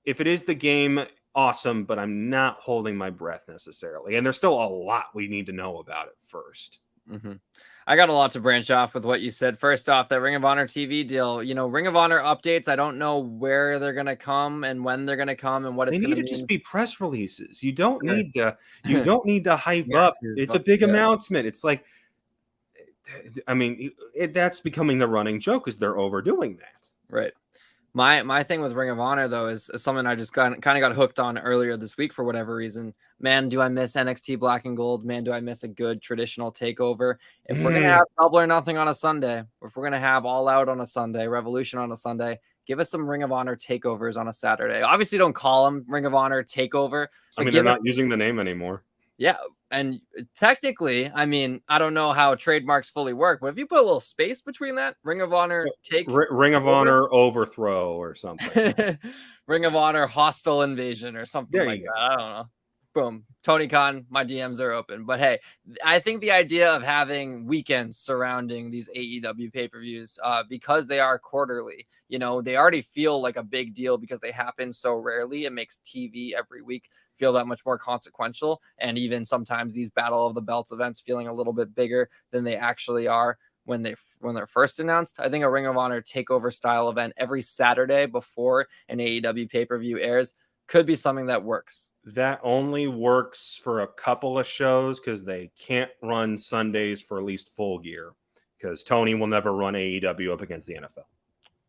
if it is the game, awesome, but I'm not holding my breath necessarily. And there's still a lot we need to know about it first. Mm-hmm. I got a lot to branch off with what you said. First off, that Ring of Honor TV deal, Ring of Honor updates, I don't know where they're going to come and when they're going to come and what it's going to mean. They need to just be press releases. You don't need to hype up. It's a big announcement. It's like, I mean, that's becoming the running joke is they're overdoing that. Right. My thing with Ring of Honor, though, is something I just kind of got hooked on earlier this week for whatever reason. Man, do I miss NXT Black and Gold? Man, do I miss a good traditional takeover? If we're going to have Double or Nothing on a Sunday, or if we're going to have All Out on a Sunday, Revolution on a Sunday, give us some Ring of Honor takeovers on a Saturday. Obviously, don't call them Ring of Honor takeover. I mean, they're not using the name anymore. Yeah, and technically, I mean, I don't know how trademarks fully work, but if you put a little space between that, Ring of Honor Ring of Honor Overthrow or something. Ring of Honor Hostile Invasion or something like that. I don't know. Boom. Tony Khan, my DMs are open. But hey, I think the idea of having weekends surrounding these AEW pay-per-views, because they are quarterly, they already feel like a big deal because they happen so rarely. It makes TV every week feel that much more consequential. And even sometimes these Battle of the Belts events feeling a little bit bigger than they actually are when they're first announced. I think a Ring of Honor takeover style event every Saturday before an AEW pay-per-view airs could be something that works. That only works for a couple of shows because they can't run Sundays for at least Full Gear because Tony will never run AEW up against the NFL.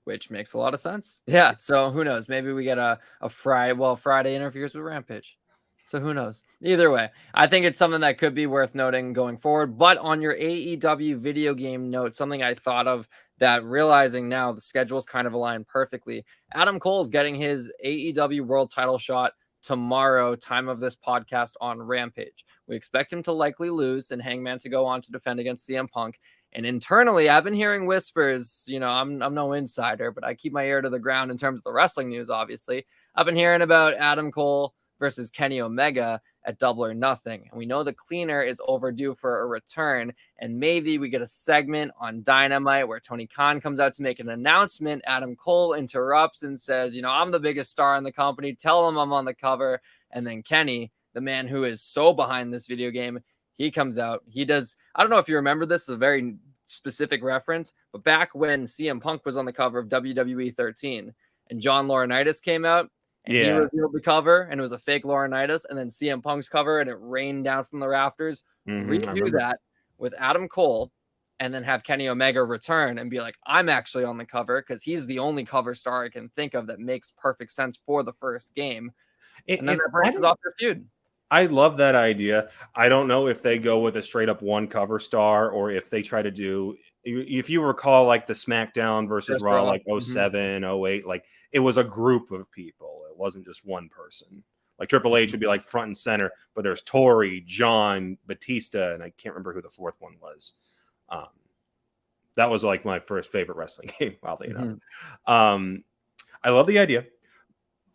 Which makes a lot of sense. Yeah, so who knows? Maybe we get a Friday interferes with Rampage. So who knows? Either way, I think it's something that could be worth noting going forward. But on your AEW video game note, something I thought of that realizing now the schedule's kind of aligned perfectly. Adam Cole's getting his AEW world title shot tomorrow, time of this podcast, on Rampage. We expect him to likely lose and Hangman to go on to defend against CM Punk. And internally, I've been hearing whispers, I'm no insider, but I keep my ear to the ground in terms of the wrestling news, obviously. I've been hearing about Adam Cole versus Kenny Omega at Double or Nothing. And we know the cleaner is overdue for a return. And maybe we get a segment on Dynamite where Tony Khan comes out to make an announcement. Adam Cole interrupts and says, I'm the biggest star in the company. Tell him I'm on the cover. And then Kenny, the man who is so behind this video game, he comes out. He does. I don't know if you remember this. It's a very specific reference. But back when CM Punk was on the cover of WWE 13 and John Laurinaitis came out, and he revealed the cover, and it was a fake Laurinaitis, and then CM Punk's cover, and it rained down from the rafters. Redo that with Adam Cole, and then have Kenny Omega return and be like, I'm actually on the cover, because he's the only cover star I can think of that makes perfect sense for the first game. And then that branches off their feud. I love that idea. I don't know if they go with a straight up one cover star or if they try to do, if you recall, like the SmackDown versus Raw, like 07, 08, like it was a group of people. It wasn't just one person. Like Triple H would be like front and center, but there's Tori, John, Batista, and I can't remember who the fourth one was. That was like my first favorite wrestling game, oddly enough. I love the idea.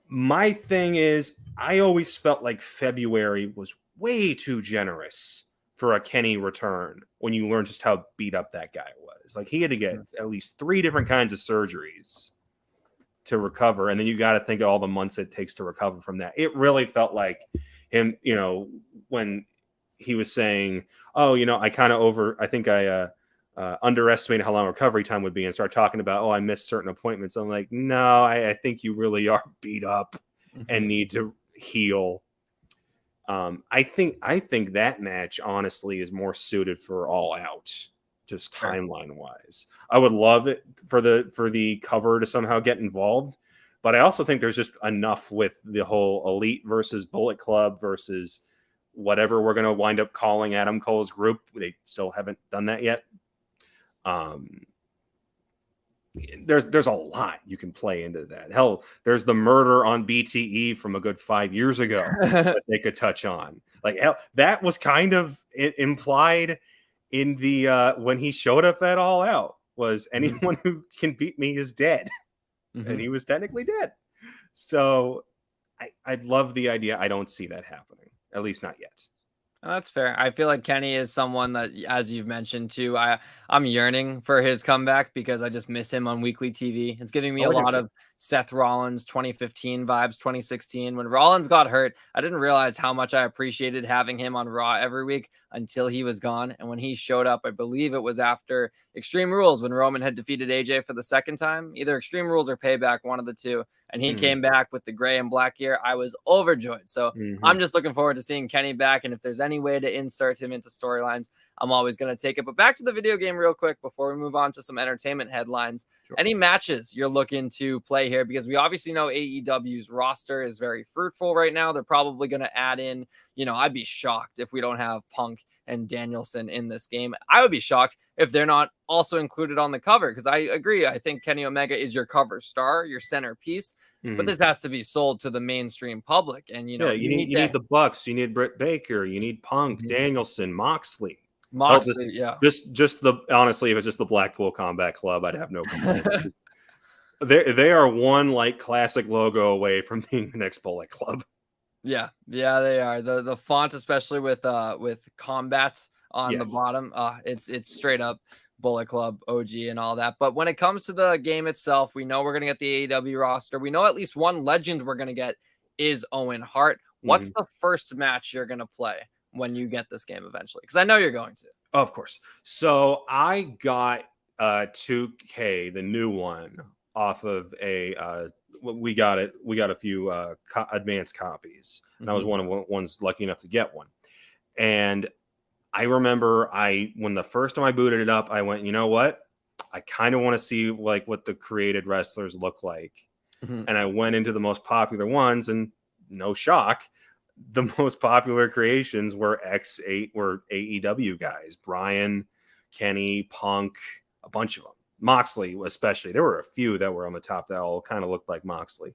My thing is, I always felt like February was way too generous for a Kenny return when you learn just how beat up that guy was. Like he had to get at least 3 different kinds of surgeries to recover. And then you got to think of all the months it takes to recover from that. It really felt like him, when he was saying, I think I underestimated how long recovery time would be and start talking about, I missed certain appointments. I'm like, no, I think you really are beat up and need to heal. I think that match honestly is more suited for All Out, just timeline wise. I would love it for the cover to somehow get involved, but I also think there's just enough with the whole Elite versus Bullet Club versus whatever we're going to wind up calling Adam Cole's group. They still haven't done that yet. there's a lot you can play into that. Hell, there's the murder on BTE from a good 5 years ago that they could touch on. Like, hell, that was kind of implied in the when he showed up at All Out, was anyone who can beat me is dead. And he was technically dead. So I love the idea. I don't see that happening, at least not yet. That's fair. I feel like Kenny is someone that, as you've mentioned too, I'm yearning for his comeback because I just miss him on weekly TV. It's giving me a lot of Seth Rollins 2015 vibes, 2016. When Rollins got hurt, I didn't realize how much I appreciated having him on Raw every week until he was gone. And when he showed up, I believe it was after Extreme Rules when Roman had defeated AJ for the second time, either Extreme Rules or Payback, one of the two. And he came back with the gray and black gear. I was overjoyed. So I'm just looking forward to seeing Kenny back. And if there's any way to insert him into storylines, I'm always going to take it. But back to the video game real quick before we move on to some entertainment headlines. Sure. Any matches you're looking to play here? Because we obviously know AEW's roster is very fruitful right now. They're probably going to add in, I'd be shocked if we don't have Punk and Danielson in this game. I would be shocked if they're not also included on the cover, because I agree. I think Kenny Omega is your cover star, your centerpiece, but this has to be sold to the mainstream public. And, you need the Bucks, you need Britt Baker, you need Punk, Danielson, Moxley, honestly, if it's just the Blackpool Combat Club, I'd have no complaints. they are one like classic logo away from being the next Bullet Club. Yeah, they are. The font, especially with combats on the bottom, it's straight up Bullet Club OG and all that. But when it comes to the game itself, we know we're gonna get the AEW roster. We know at least one legend we're gonna get is Owen Hart. What's the first match you're gonna play when you get this game eventually? Because I know you're going to. Of course. So I got 2K, the new one, off of a we got a few advanced copies, and I was one of the ones lucky enough to get one. And I remember when the first time I booted it up, I went, you know what? I kind of want to see like what the created wrestlers look like. And I went into the most popular ones, and no shock, the most popular creations were AEW guys, Brian, Kenny, Punk, a bunch of them. Moxley, especially. There were a few that were on the top that all kind of looked like Moxley.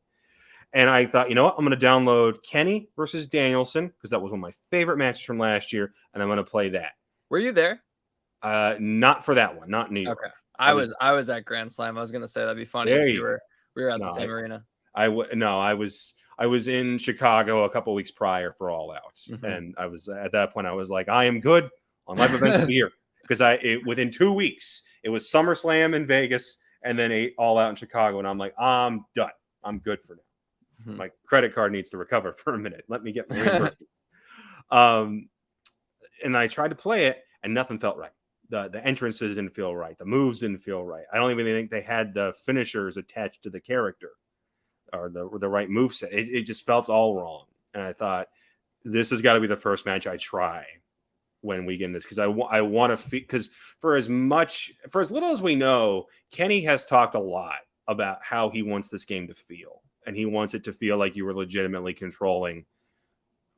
And I thought, you know what? I'm going to download Kenny versus Danielson, because that was one of my favorite matches from last year, and I'm going to play that. Were you there? Not for that one, not New York. Okay. I was at Grand Slam. I was going to say that'd be funny if we were at the same arena. I was in Chicago a couple weeks prior for All Out, and I was at that point. I was like, I am good on live events of the year, because within 2 weeks it was SummerSlam in Vegas and then All Out in Chicago, and I'm like, I'm done. I'm good for now. My credit card needs to recover for a minute. Let me get my reimbursements. And I tried to play it, and nothing felt right. The entrances didn't feel right. The moves didn't feel right. I don't even think they had the finishers attached to the character or the right moveset. It just felt all wrong. And I thought, this has got to be the first match I try when we get in this, because I want to because for as little as we know, Kenny has talked a lot about how he wants this game to feel, and he wants it to feel like you were legitimately controlling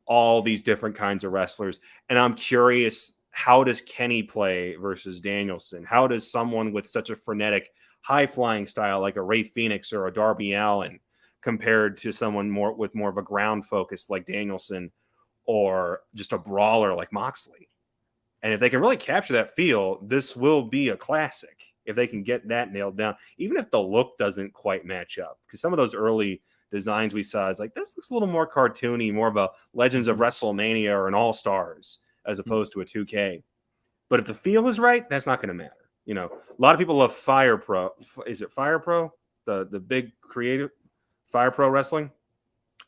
all these different kinds of wrestlers. And I'm curious, how does Kenny play versus Danielson? How does someone with such a frenetic, high-flying style like a Ray Phoenix or a Darby Allin compared to someone with more of a ground focus like Danielson, or just a brawler like Moxley? And if they can really capture that feel, this will be a classic if they can get that nailed down, even if the look doesn't quite match up. Because some of those early designs we saw, is like, this looks a little more cartoony, more of a Legends of WrestleMania or an All-Stars, as opposed to a 2K. But if the feel is right, that's not going to matter. A lot of people love Fire Pro. Is it Fire Pro? The big creative Fire Pro Wrestling?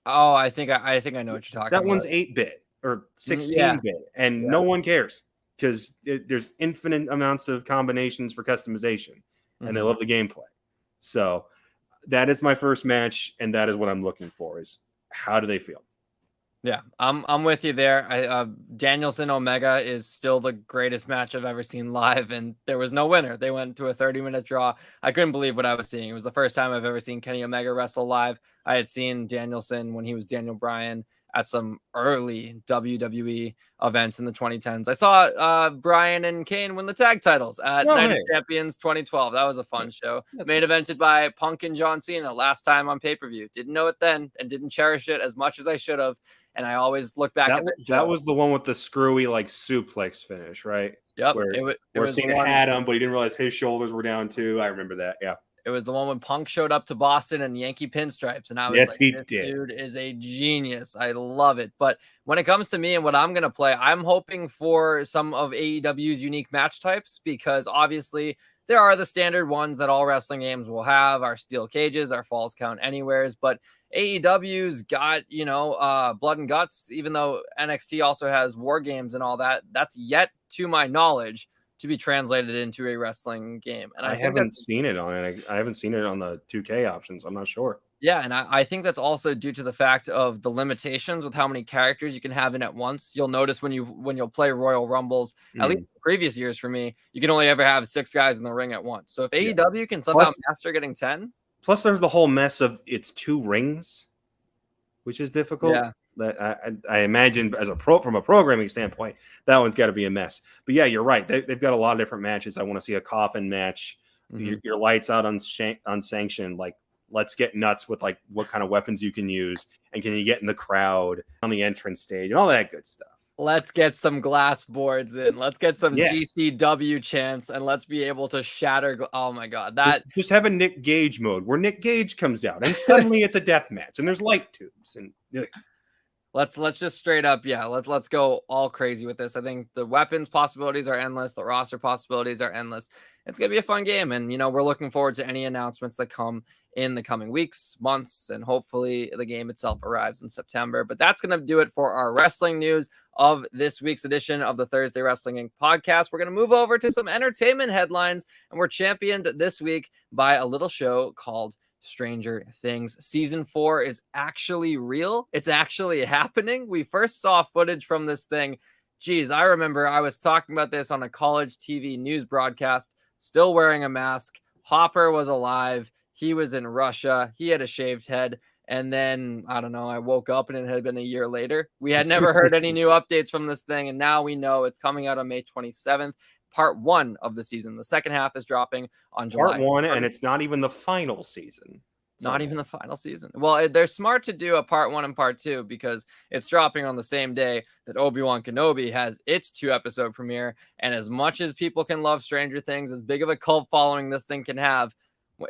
Oh, I think I know what you're talking about. That one's 8-bit or 16-bit, and no one cares, because there's infinite amounts of combinations for customization, and they love the gameplay. So that is my first match, and that is what I'm looking for, is how do they feel? Yeah, I'm with you there. Danielson Omega is still the greatest match I've ever seen live, and there was no winner. They went to a 30-minute draw. I couldn't believe what I was seeing. It was the first time I've ever seen Kenny Omega wrestle live. I had seen Danielson when he was Daniel Bryan at some early WWE events in the 2010s. I saw Bryan and Kane win the tag titles at Night of Champions 2012. That was a fun show. Main evented by Punk and John Cena last time on pay-per-view. Didn't know it then and didn't cherish it as much as I should have. And I always look back at that was the one with the screwy like suplex finish, right? Yep. Where Cena had him, but he didn't realize his shoulders were down too. I remember that. Yeah. It was the one when Punk showed up to Boston in Yankee pinstripes, and I was like, this dude is a genius. I love it. But when it comes to me and what I'm going to play, I'm hoping for some of AEW's unique match types, because obviously there are the standard ones that all wrestling games will have, our steel cages, our falls count anywheres, but AEW's got, blood and guts, even though NXT also has war games and all that. That's yet, to my knowledge, to be translated into a wrestling game. And I haven't seen it on it. I haven't seen it on the 2K options. I'm not sure. Yeah, and I think that's also due to the fact of the limitations with how many characters you can have in at once. You'll notice when you'll play Royal Rumbles, at least previous years for me, you can only ever have 6 guys in the ring at once. So if AEW can somehow master getting 10. Plus, there's the whole mess of it's 2 rings, which is difficult. Yeah. That I imagine from a programming standpoint, that one's got to be a mess. But yeah, you're right. They've got a lot of different matches. I want to see a coffin match. Your lights out unsanctioned. Like, let's get nuts with like what kind of weapons you can use, and can you get in the crowd on the entrance stage and all that good stuff. Let's get some glass boards in. Let's get some GCW chants, and let's be able to shatter. Oh my God, just have a Nick Gage mode where Nick Gage comes out, and suddenly it's a death match, and there's light tubes and. Let's just straight up, let's go all crazy with this. I think the weapons possibilities are endless. The roster possibilities are endless. It's going to be a fun game. And, we're looking forward to any announcements that come in the coming weeks, months, and hopefully the game itself arrives in September. But that's going to do it for our wrestling news of this week's edition of the Thursday Wrestling Inc. podcast. We're going to move over to some entertainment headlines, and we're championed this week by a little show called Stranger Things. Season 4 is actually real. It's actually happening. We first saw footage from this thing. Geez, I remember I was talking about this on a college TV news broadcast, still wearing a mask. Hopper was alive. He was in Russia. He had a shaved head. And then, I don't know, I woke up and it had been a year later. We had never heard any new updates from this thing. And now we know it's coming out on May 27th. Part 1 of the season. The second half is dropping on July. Part 1, and it's not even the final season. Not even the final season. Well, they're smart to do a part 1 and part 2 because it's dropping on the same day that Obi-Wan Kenobi has its 2-episode premiere. And as much as people can love Stranger Things, as big of a cult following this thing can have,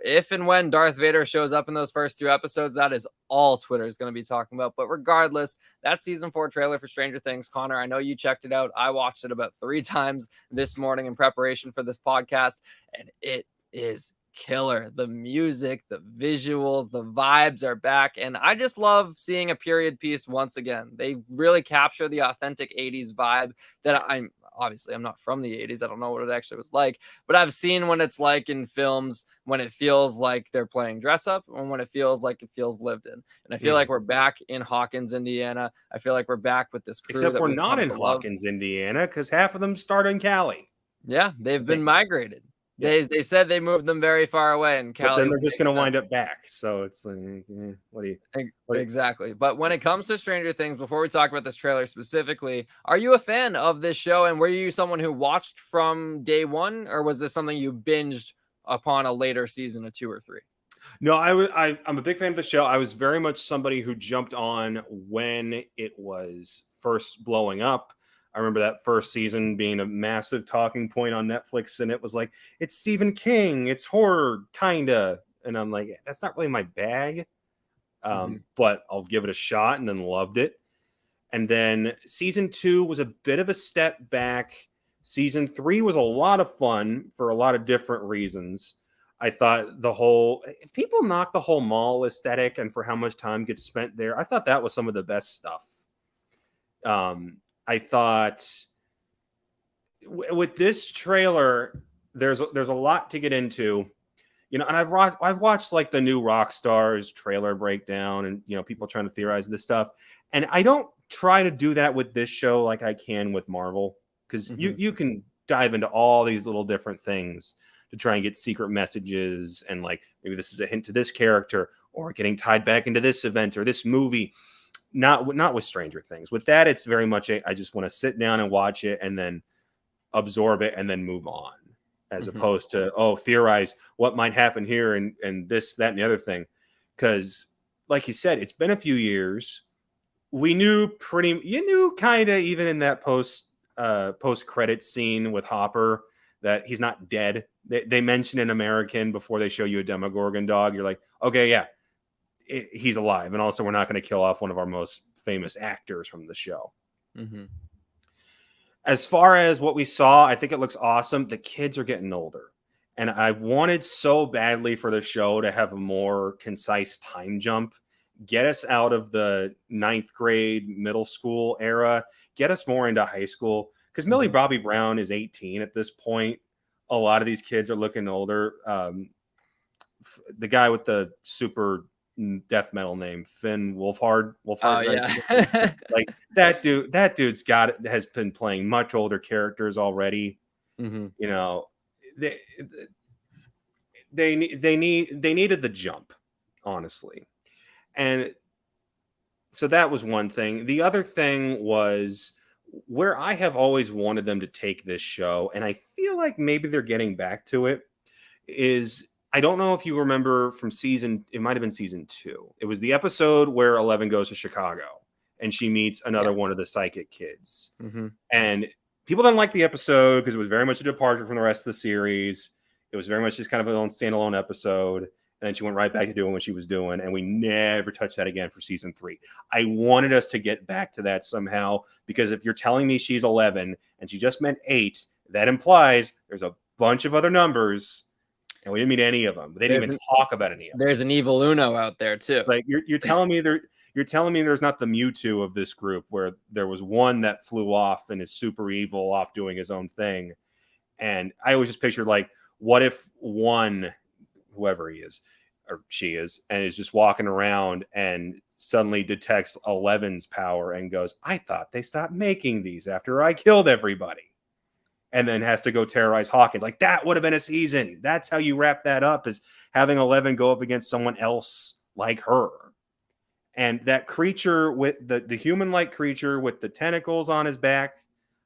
if and when Darth Vader shows up in those first 2 episodes, that is all Twitter is going to be talking about. But regardless, that season 4 trailer for Stranger Things, Connor, I know you checked it out. I watched it about 3 times this morning in preparation for this podcast, and it is killer. The music, the visuals, the vibes are back, and I just love seeing a period piece once again. They really capture the authentic 80s vibe that I'm not from the 80s. I don't know what it actually was like, but I've seen when it's like in films, when it feels like they're playing dress up, and when it feels lived in. And I feel like we're back in Hawkins, Indiana. I feel like we're back with this crew. Except we're not in Hawkins, Indiana, because half of them start in Cali. Yeah, they've been migrated. They said they moved them very far away, and Cali. But then they're just going to wind up back. So it's like, what do you? Exactly. But when it comes to Stranger Things, before we talk about this trailer specifically, are you a fan of this show? And were you someone who watched from day one, or was this something you binged upon a later season of 2 or 3? No, I'm a big fan of the show. I was very much somebody who jumped on when it was first blowing up. I remember that first season being a massive talking point on Netflix, and it was like, it's Stephen King, it's horror, kinda. And I'm like, that's not really my bag, but I'll give it a shot, and then loved it. And then season 2 was a bit of a step back. Season 3 was a lot of fun for a lot of different reasons. I thought people knock the whole mall aesthetic and for how much time gets spent there. I thought that was some of the best stuff. I thought with this trailer, there's a lot to get into, and I've watched like the new Rockstars trailer breakdown, and people trying to theorize this stuff, and I don't try to do that with this show like I can with Marvel, because you can dive into all these little different things to try and get secret messages, and like maybe this is a hint to this character or getting tied back into this event or this movie. not with Stranger Things. With that, it's very much I just want to sit down and watch it and then absorb it and then move on, as opposed to theorize what might happen here and this, that, and the other thing. Because like you said, it's been a few years. You knew kind of even in that post credit scene with Hopper that he's not dead. They mention an American before they show you a Demogorgon dog. You're like, okay, yeah, he's alive. And also, we're not going to kill off one of our most famous actors from the show. As far as what we saw, I think it looks awesome. The kids are getting older. And I've wanted so badly for the show to have a more concise time jump. Get us out of the 9th grade middle school era. Get us more into high school. Because Millie Bobby Brown is 18 at this point. A lot of these kids are looking older. The guy with the super death metal name, Finn Wolfhard. Yeah. Like that dude's has been playing much older characters already. You know, they needed the jump, honestly. And so that was one thing. The other thing was where I have always wanted them to take this show, and I feel like maybe they're getting back to it, is I don't know if you remember from it might have been season 2. It was the episode where 11 goes to Chicago and she meets another one of the psychic kids. And people didn't like the episode because it was very much a departure from the rest of the series. It was very much just kind of an own standalone episode. And then she went right back to doing what she was doing. And we never touched that again for season 3. I wanted us to get back to that somehow, because if you're telling me she's 11 and she just meant 8, that implies there's a bunch of other numbers. And we didn't meet any of them. They didn't even talk about any of them. There's an evil Uno out there too. Like you're telling me there's not the Mewtwo of this group, where there was one that flew off and is super evil off doing his own thing. And I always just pictured, like, what if one, whoever he is or she is, and is just walking around and suddenly detects 11's power and goes, I thought they stopped making these after I killed everybody. And then has to go terrorize Hawkins. Like, that would have been a season. That's how you wrap that up, is having 11 go up against someone else like her. And that creature with the human-like creature with the tentacles on his back,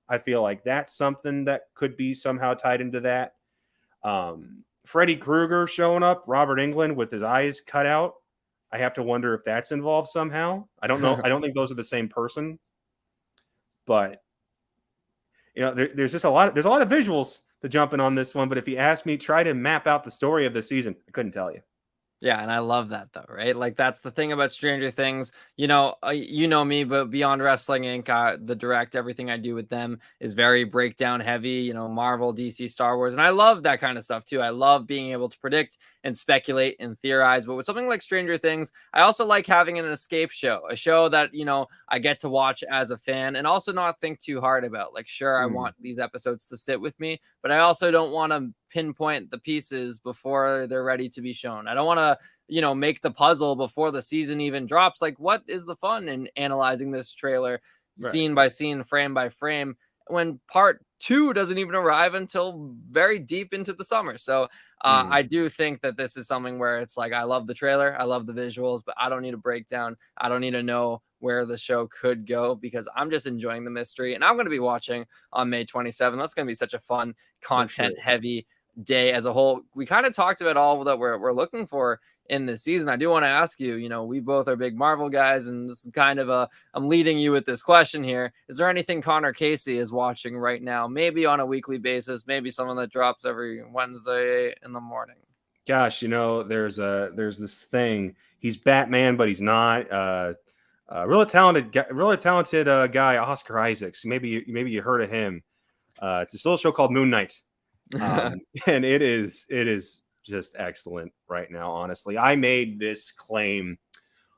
I feel like that's something that could be somehow tied into that. Freddy Krueger showing up, Robert Englund with his eyes cut out. I have to wonder if that's involved somehow. I don't know. I don't think those are the same person. But you know, there's just a lot of visuals to jump in on this one. But if you ask me, try to map out the story of the season, I couldn't tell you. Yeah, and I love that though, right? Like, that's the thing about Stranger Things. You know me, but Beyond Wrestling Inc., the direct, everything I do with them is very breakdown heavy, you know, Marvel, DC, Star Wars. And I love that kind of stuff too. I love being able to predict and speculate and theorize. But with something like Stranger Things, I also like having an escape show, a show that, you know, I get to watch as a fan and also not think too hard about. Like, sure, I want these episodes to sit with me, but I also don't want to pinpoint the pieces before they're ready to be shown. I don't want to, you know, make the puzzle before the season even drops. Like, what is the fun in analyzing this trailer scene by scene, frame by frame, when part 2 doesn't even arrive until very deep into the summer? So I do think that this is something where it's like, I love the trailer, I love the visuals, but I don't need a breakdown. I don't need to know where the show could go, because I'm just enjoying the mystery. And I'm going to be watching on May 27th. That's going to be such a fun, content heavy day as a whole. We kind of talked about all that we're looking for in this season. I do want to ask you, you know, we both are big Marvel guys, and this is kind of I'm leading you with this question here. Is there anything Connor Casey is watching right now, maybe on a weekly basis, maybe someone that drops every Wednesday in the morning? Gosh, you know, there's this thing. He's Batman, but he's not. Really talented guy, Oscar Isaacs. Maybe you heard of him. It's a little show called Moon Knight. And it is just excellent right now. Honestly, I made this claim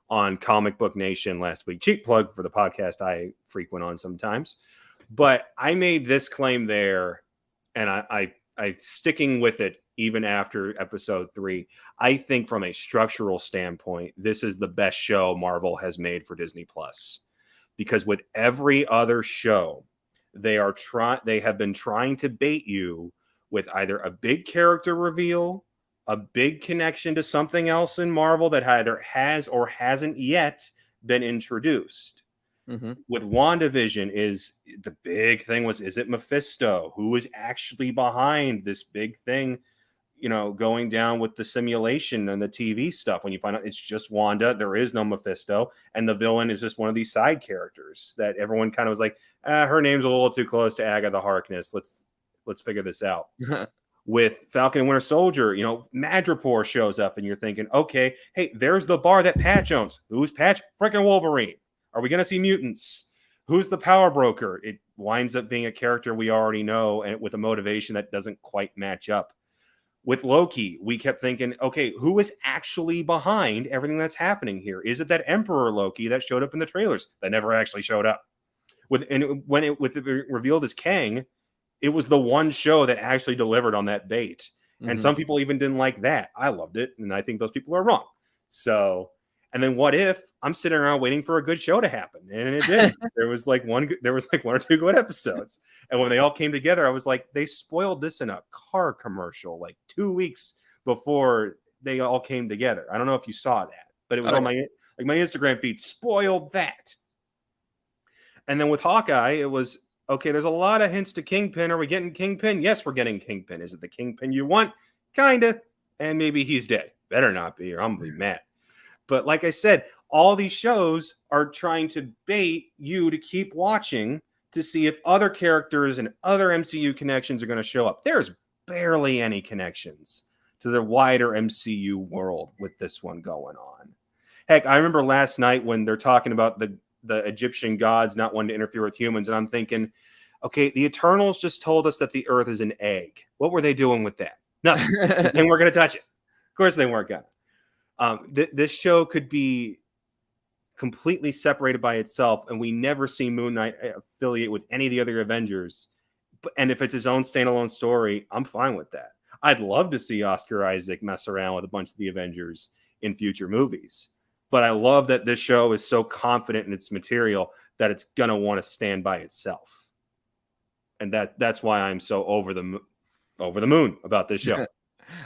on Comic Book Nation last week. Cheap plug for the podcast I frequent on sometimes, but I made this claim there, and I sticking with it even after episode 3. I think from a structural standpoint, this is the best show Marvel has made for Disney Plus, because with every other show, they have been trying to bait you with either a big character reveal, a big connection to something else in Marvel that either has or hasn't yet been introduced. With WandaVision, is the big thing was, is it Mephisto? Who is actually behind this big thing, going down with the simulation and the TV stuff? When you find out it's just Wanda, there is no Mephisto, and the villain is just one of these side characters that everyone kind of was like, her name's a little too close to Agatha Harkness. Let's figure this out. With Falcon and Winter Soldier, Madripoor shows up, and you're thinking, okay, hey, there's the bar that Patch owns. Who's Patch? Freaking Wolverine. Are we going to see mutants? Who's the power broker? It winds up being a character we already know, and with a motivation that doesn't quite match up. With Loki, we kept thinking, okay, who is actually behind everything that's happening here? Is it that Emperor Loki that showed up in the trailers that never actually showed up? When it revealed as Kang, it was the one show that actually delivered on that bait. And some people even didn't like that. I loved it, and I think those people are wrong. So, and then What If? I'm sitting around waiting for a good show to happen, and it did. There was like one or two good episodes, and when they all came together, I was like, they spoiled this in a car commercial like 2 weeks before they all came together. I don't know if you saw that, but it was on my Instagram feed. Spoiled that. And then with Hawkeye, it was, okay, there's a lot of hints to Kingpin. Are we getting Kingpin? Yes, we're getting Kingpin. Is it the Kingpin you want? Kinda. And maybe he's dead. Better not be, or I'm going to be mad. But like I said, all these shows are trying to bait you to keep watching to see if other characters and other MCU connections are going to show up. There's barely any connections to the wider MCU world with this one going on. Heck, I remember last night when they're talking about the Egyptian gods not wanting to interfere with humans, and I'm thinking, okay, the Eternals just told us that the Earth is an egg. What were they doing with that? Nothing. They weren't going to touch it. Of course they weren't going to. This show could be completely separated by itself, and we never see Moon Knight affiliate with any of the other Avengers. And if it's his own standalone story, I'm fine with that. I'd love to see Oscar Isaac mess around with a bunch of the Avengers in future movies. But I love that this show is so confident in its material that it's going to want to stand by itself. And that's why I'm so over the moon about this show.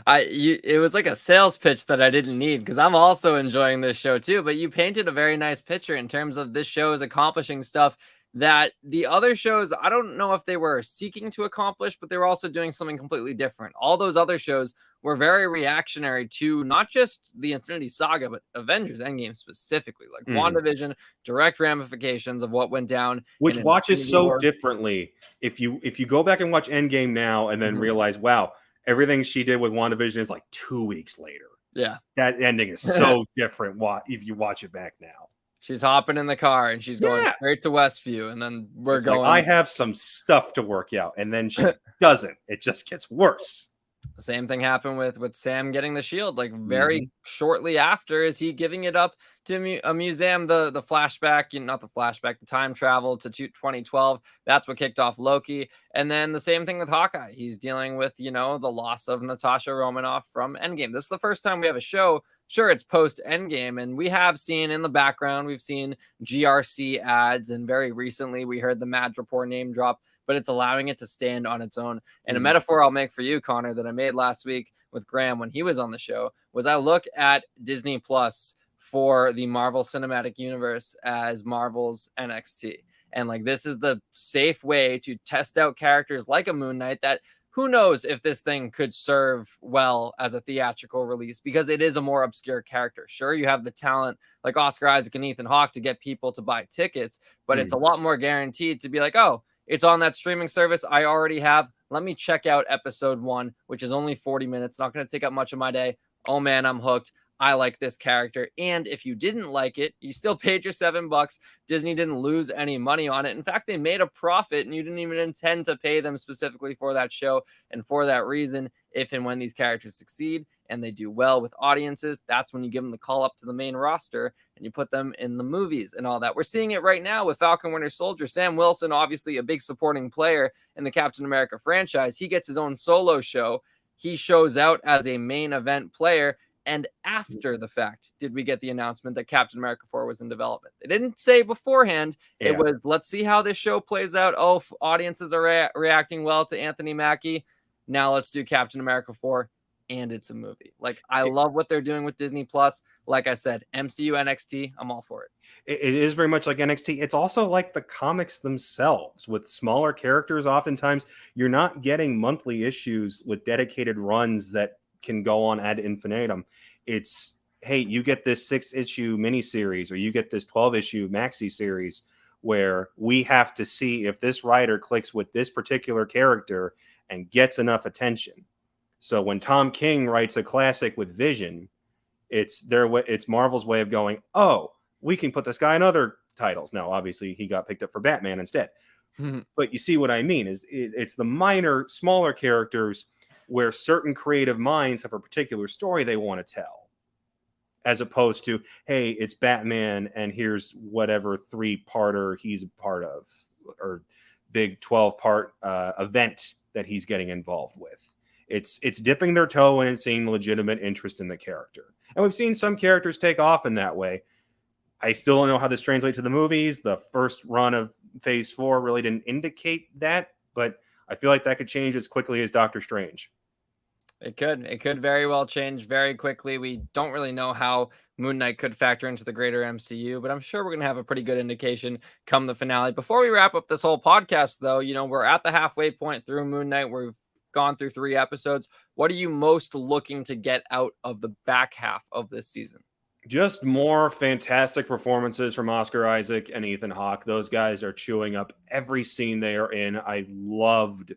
It was like a sales pitch that I didn't need, because I'm also enjoying this show too, but you painted a very nice picture in terms of this show is accomplishing stuff that the other shows, I don't know if they were seeking to accomplish, but they were also doing something completely different. All those other shows were very reactionary to not just the Infinity Saga, but Avengers Endgame specifically, like WandaVision, direct ramifications of what went down. Which watches so differently. If you go back and watch Endgame now and then realize, wow, everything she did with WandaVision is like 2 weeks later. Yeah. That ending is so different if you watch it back now. She's hopping in the car and she's going straight to Westview, and then it's going. Like, I have some stuff to work out, and then she doesn't. It just gets worse. The same thing happened with Sam getting the shield, like very shortly after. Is he giving it up to a museum? The flashback, not the flashback, the time travel to 2012. That's what kicked off Loki. And then the same thing with Hawkeye. He's dealing with, the loss of Natasha Romanoff from Endgame. This is the first time we have a show. Sure, it's post Endgame, and we have seen in the background, we've seen GRC ads, and very recently we heard the Madripoor name drop, but it's allowing it to stand on its own. And a metaphor I'll make for you, Connor, that I made last week with Graham when he was on the show was I look at Disney Plus for the Marvel Cinematic Universe as Marvel's NXT. And like, this is the safe way to test out characters like a Moon Knight that who knows if this thing could serve well as a theatrical release, because it is a more obscure character. Sure, you have the talent like Oscar Isaac and Ethan Hawke to get people to buy tickets, but it's a lot more guaranteed to be like, oh, it's on that streaming service I already have. Let me check out episode 1, which is only 40 minutes. Not going to take up much of my day. Oh man, I'm hooked. I like this character. And if you didn't like it, you still paid your $7. Disney didn't lose any money on it. In fact, they made a profit, and you didn't even intend to pay them specifically for that show. And for that reason, if and when these characters succeed and they do well with audiences, that's when you give them the call up to the main roster and you put them in the movies and all that. We're seeing it right now with Falcon Winter Soldier. Sam Wilson, obviously a big supporting player in the Captain America franchise. He gets his own solo show. He shows out as a main event player. And after the fact, did we get the announcement that Captain America 4 was in development? They didn't say beforehand. Yeah. It was, let's see how this show plays out. Oh, audiences are reacting well to Anthony Mackie. Now let's do Captain America 4. and it's a movie. Like, I love what they're doing with Disney Plus. Like I said, MCU NXT, I'm all for it. It is very much like NXT. It's also like the comics themselves with smaller characters. Oftentimes, you're not getting monthly issues with dedicated runs that can go on ad infinitum. It's, hey, you get this 6-issue miniseries, or you get this 12-issue maxi series where we have to see if this writer clicks with this particular character and gets enough attention. So when Tom King writes a classic with Vision, it's Marvel's way of going, oh, we can put this guy in other titles. Now, obviously, he got picked up for Batman instead. But you see what I mean? It's the minor, smaller characters where certain creative minds have a particular story they want to tell, as opposed to, hey, it's Batman and here's whatever 3-parter he's a part of, or big 12-part event that he's getting involved with. It's dipping their toe in and seeing legitimate interest in the character. And we've seen some characters take off in that way. I still don't know how this translates to the movies. The first run of Phase 4 really didn't indicate that, but I feel like that could change as quickly as Doctor Strange. It could very well change very quickly. We don't really know how Moon Knight could factor into the greater MCU, but I'm sure we're going to have a pretty good indication come the finale. Before we wrap up this whole podcast, though, we're at the halfway point through Moon Knight. We've gone through 3 episodes. What are you most looking to get out of the back half of this season? Just more fantastic performances from Oscar Isaac and Ethan Hawke. Those guys are chewing up every scene they are in. I loved,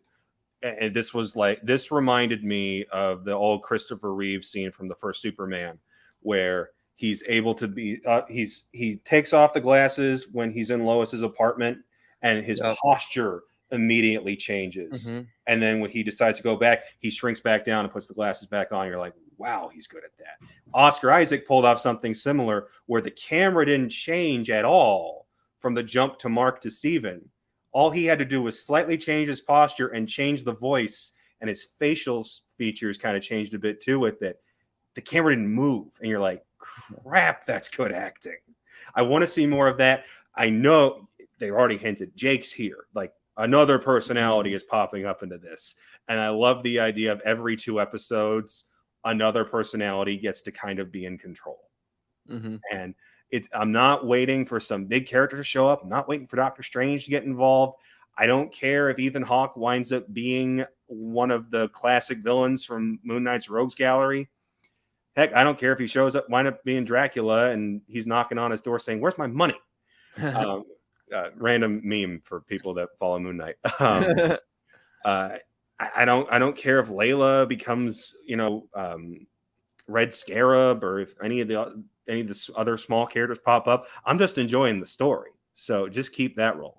and this reminded me of the old Christopher Reeve scene from the first Superman, where he's able to be, he takes off the glasses when he's in Lois's apartment, and his posture immediately changes. And then when he decides to go back, he shrinks back down and puts the glasses back on. You're like, wow, he's good at that. Oscar Isaac pulled off something similar where the camera didn't change at all from the jump to Mark to Steven. All he had to do was slightly change his posture and change the voice, and his facial features kind of changed a bit too with it. The camera didn't move, and you're like, crap, that's good acting. I want to see more of that. I know they've already hinted Jake's here. Like, another personality is popping up into this. And I love the idea of every 2 episodes, another personality gets to kind of be in control. And I'm not waiting for some big character to show up. I'm not waiting for Doctor Strange to get involved. I don't care if Ethan Hawke winds up being one of the classic villains from Moon Knight's Rogues Gallery. Heck, I don't care if he shows up, wind up being Dracula, and he's knocking on his door saying, "Where's my money?" Random meme for people that follow Moon Knight. I don't care if Layla becomes, Red Scarab, or if any of the other small characters pop up. I'm just enjoying the story. So just keep that rolling.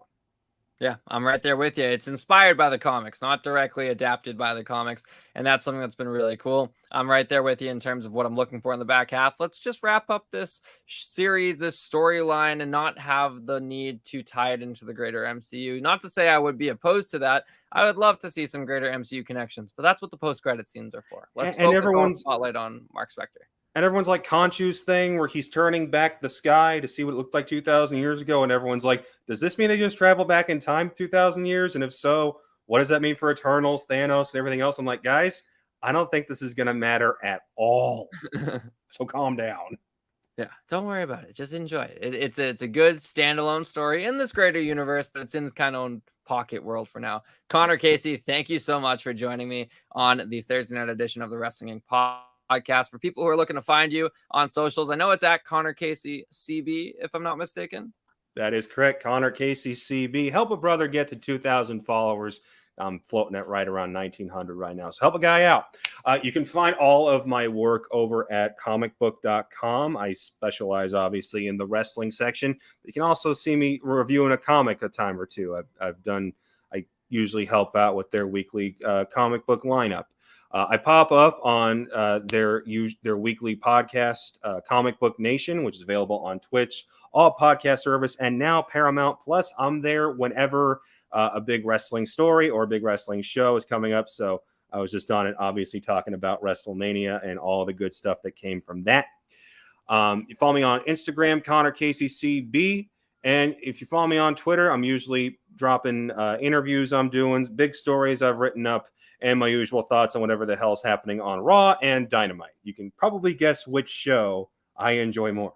Yeah, I'm right there with you. It's inspired by the comics, not directly adapted by the comics. And that's something that's been really cool. I'm right there with you in terms of what I'm looking for in the back half. Let's just wrap up this series, this storyline, and not have the need to tie it into the greater MCU. Not to say I would be opposed to that. I would love to see some greater MCU connections, but that's what the post-credit scenes are for. Let's focus on spotlight on Mark Spector. And everyone's like Khonshu's thing where he's turning back the sky to see what it looked like 2,000 years ago. And everyone's like, does this mean they just travel back in time 2,000 years? And if so, what does that mean for Eternals, Thanos, and everything else? I'm like, guys, I don't think this is going to matter at all. So calm down. Yeah, don't worry about it. Just enjoy it. It's a good standalone story in this greater universe, but it's in its kind of own pocket world for now. Connor Casey, thank you so much for joining me on the Thursday night edition of the Wrestling Inc. podcast. For people who are looking to find you on socials, I know it's at Connor Casey CB, if I'm not mistaken. That is correct. Connor Casey CB. Help a brother get to 2,000 followers. I'm floating at right around 1,900 right now. So help a guy out. You can find all of my work over at comicbook.com. I specialize, obviously, in the wrestling section. You can also see me reviewing a comic a time or two. I usually help out with their weekly comic book lineup. I pop up on their weekly podcast, Comic Book Nation, which is available on Twitch, all podcast service, and now Paramount Plus. I'm there whenever a big wrestling story or a big wrestling show is coming up. So I was just on it, obviously talking about WrestleMania and all the good stuff that came from that. You follow me on Instagram, Connor Casey CB. And if you follow me on Twitter, I'm usually dropping interviews I'm doing, big stories I've written up, and my usual thoughts on whatever the hell's happening on Raw and Dynamite. You can probably guess which show I enjoy more.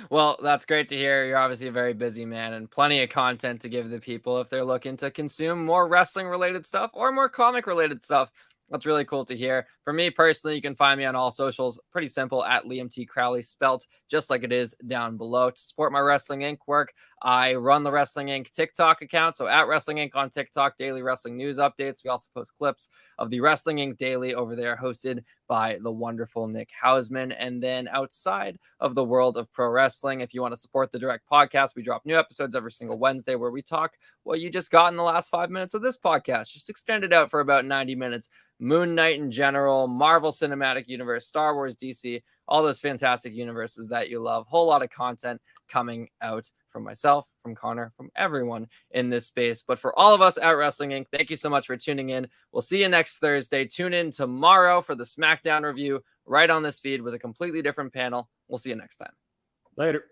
Well, that's great to hear. You're obviously a very busy man and plenty of content to give the people if they're looking to consume more wrestling related stuff or more comic related stuff. That's really cool to hear. For me personally, you can find me on all socials. Pretty simple, at Liam T. Crowley, spelt just like it is down below. To support my Wrestling Inc. work, I run the Wrestling Inc. TikTok account. So at Wrestling Inc. on TikTok, daily wrestling news updates. We also post clips of the Wrestling Inc. Daily over there, hosted by the wonderful Nick Hausman. And then outside of the world of pro wrestling, if you want to support the direct podcast, we drop new episodes every single Wednesday where we talk what you just got in the last 5 minutes of this podcast. Just extend it out for about 90 minutes. Moon Knight in general, Marvel Cinematic Universe, Star Wars, DC, all those fantastic universes that you love. Whole lot of content coming out from myself, from Connor, from everyone in this space. But for all of us at Wrestling Inc., thank you so much for tuning in. We'll see you next Thursday. Tune in tomorrow for the SmackDown review right on this feed with a completely different panel. We'll see you next time. Later.